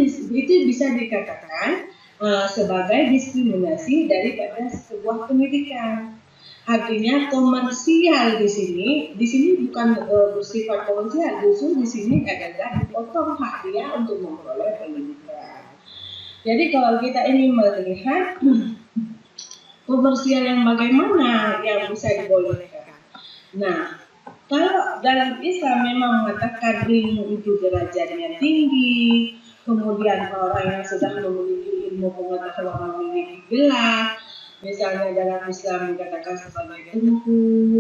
bisa dikatakan sebagai diskriminasi daripada sebuah pendidikan. Artinya komersial di sini bukan bersifat komersial, justru di sini adalah dipotong hak dia untuk memperoleh pendidikan. Jadi kalau kita ingin melihat komersial yang bagaimana yang bisa dibolehkan. Nah, kalau dalam Islam memang mengatakan ilmu itu derajatnya tinggi, kemudian orang yang sudah memiliki ilmu pengetahuan memiliki gelar. Misalnya dalam Islam dikatakan sebagai tunku,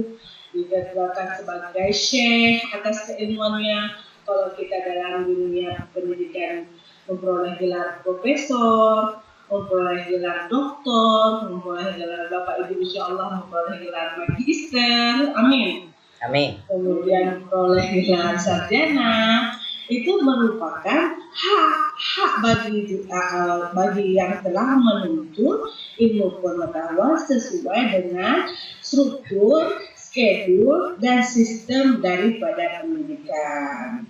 dikatakan sebagai syekh atas keilmuannya. Kalau kita dalam dunia pendidikan memperoleh gelar profesor, memperoleh gelar doktor, memperoleh gelar Bapak Ibu insya Allah memperoleh gelar magister, amin. Amin. Kemudian memperoleh gelar sarjana. Itu merupakan hak bagi yang telah menuntut ilmu pengetahuan sesuai dengan struktur, schedule, dan sistem daripada pendidikan.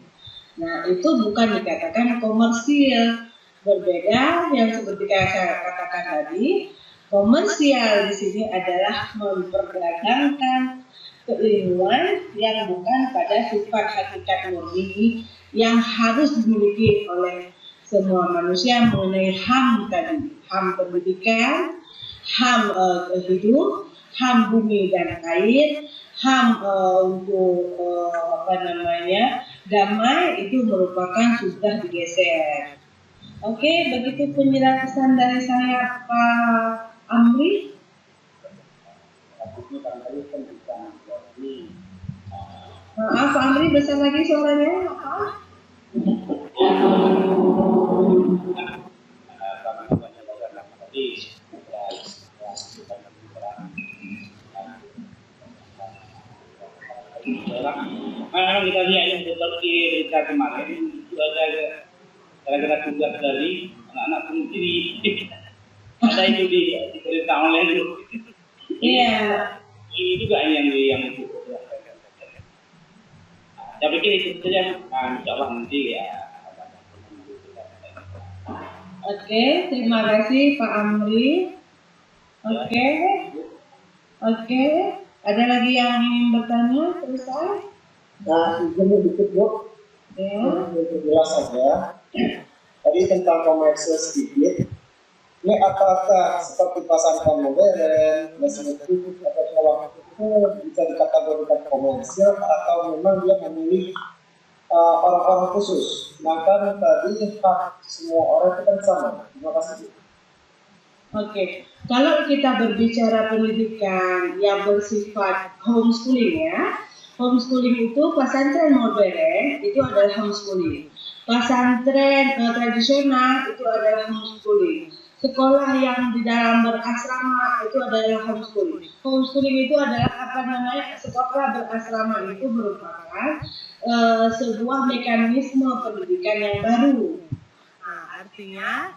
Nah, itu bukan dikatakan komersil. Berbeda yang seperti saya katakan tadi, komersial di sini adalah memperdagangkan keilmuan yang bukan pada sifat hakikat murni yang harus dimiliki oleh semua manusia mengenai HAM tadi, HAM pendidikan, HAM hidup, HAM bumi dan air, HAM untuk damai, itu merupakan sudah digeser. Oke, begitu penjelasan dari saya Pak Amri. Maaf Pak Amri, besar lagi suaranya. Kalau kita lihat yang seperti berita kemarin itu ada gara-gara tugas dari anak-anak sendiri ada itu di berita online itu. Iya. Ini juga yang saya pikir itu saja. Insya Allah nanti ya. Oke, terima kasih Pak Amri. Oke. Ada lagi yang ingin bertanya? Selesai? Nah, izin dikit Bu. Ya. Jelas saja. Tadi tentang komersil sedikit. Ini apakah seperti pasarkan modern, mesin atau sekolah itu bisa dikategorikan komersil atau memang dia memilih orang-orang khusus? Sedangkan tadi hak semua orang itu kan sama. Terima kasih. Oke, kalau kita berbicara pendidikan yang bersifat homeschooling ya, homeschooling itu pesantren modern itu adalah homeschooling. Pesantren tradisional itu adalah homeschooling. Sekolah yang di dalam berasrama itu adalah homeschooling. Homeschooling itu adalah sekolah berasrama itu merupakan sebuah mekanisme pendidikan yang baru. Artinya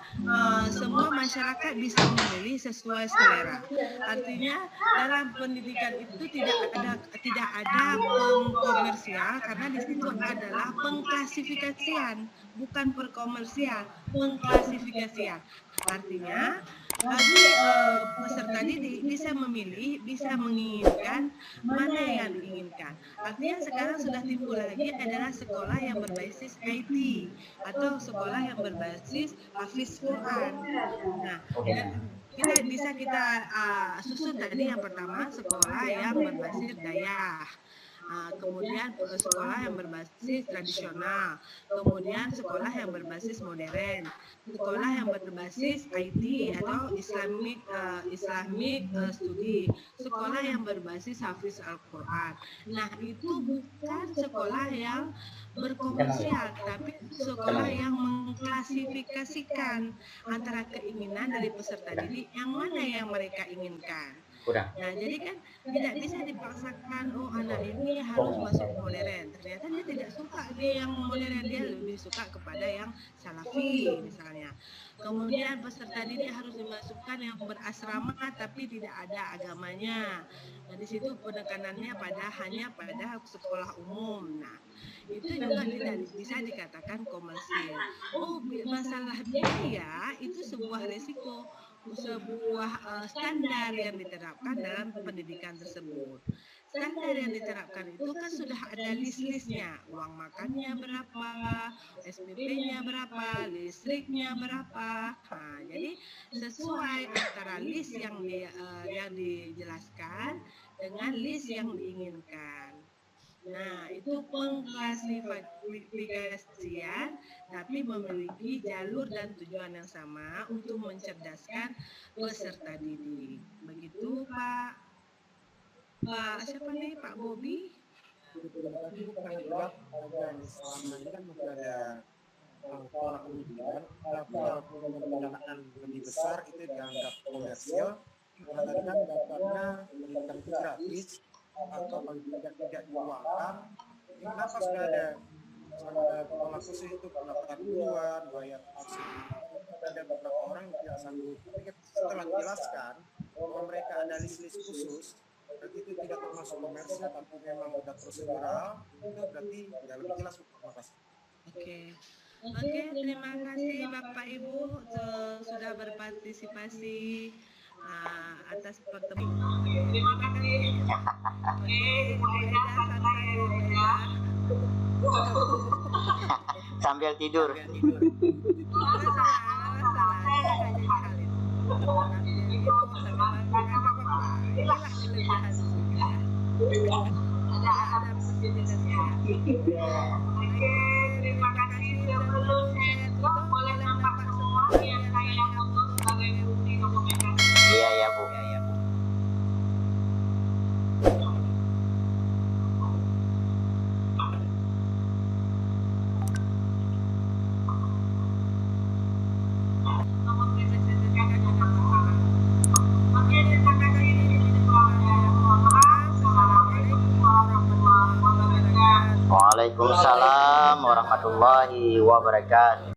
semua masyarakat bisa memilih sesuai selera. Artinya dalam pendidikan itu tidak ada pengkomersial, karena di situ adalah pengklasifikasian, bukan perkomersial, pengklasifikasian. Artinya bagi peserta didik bisa memilih, bisa menginginkan mana yang diinginkan. Artinya sekarang sudah timbul lagi adalah sekolah yang berbasis IT atau sekolah yang berbasis hafiz Quran. Nah, kita susun tadi yang pertama sekolah yang berbasis dayah. Kemudian sekolah yang berbasis tradisional, kemudian sekolah yang berbasis modern, sekolah yang berbasis IT atau Islamic studi, sekolah yang berbasis hafiz Al-Quran. Nah, itu bukan sekolah yang berkomersial, tapi sekolah yang mengklasifikasikan antara keinginan dari peserta didik yang mana yang mereka inginkan. Nah, jadi kan tidak bisa dipaksakan, oh anak ini harus masuk modern. Ternyata dia tidak suka dia yang modern, dia lebih suka kepada yang salafi misalnya. Kemudian peserta didik harus dimasukkan yang berasrama tapi tidak ada agamanya. Nah, di situ penekanannya hanya pada sekolah umum. Nah, itu juga tidak bisa dikatakan komersil. Oh, masalah biaya itu sebuah resiko, sebuah standar yang diterapkan dalam pendidikan tersebut. Standar yang diterapkan itu kan sudah ada list-listnya, uang makannya berapa, SPP-nya berapa, listriknya berapa. Nah, jadi sesuai antara list yang dijelaskan dengan list yang diinginkan. Nah, itu pengklasifikasian tapi memiliki jalur dan tujuan yang sama untuk mencerdaskan peserta didik. Begitu Pak siapa nih, Pak Bobi? Terima kasih Bu Kak. Dan selama ini kan masih ada pola pendidikan, pola pendanaan lebih besar itu dianggap komersial. Karena tadi kan dapatnya pendidikan itu gratis atau paling tidak diuangkan. Kenapa sudah ada pola khusus itu pendapatan duluan, bayar masuk? Ada beberapa orang yang tidak sanggup. Tapi setelah dijelaskan bahwa mereka ada list-list khusus, berarti itu tidak termasuk komersial, tapi memang sudah prosedural, itu berarti tidak lebih jelas. Terima kasih. Oke, terima kasih Bapak Ibu sudah berpartisipasi atas pertemuan. Terima kasih. Sambil tidur. Terima kasih. Sebelum saya tutup, boleh nampak semua yang saya foto sebagai bukti dokumentasi. Iya ya Bu. Waalaikumsalam warahmatullahi wabarakatuh.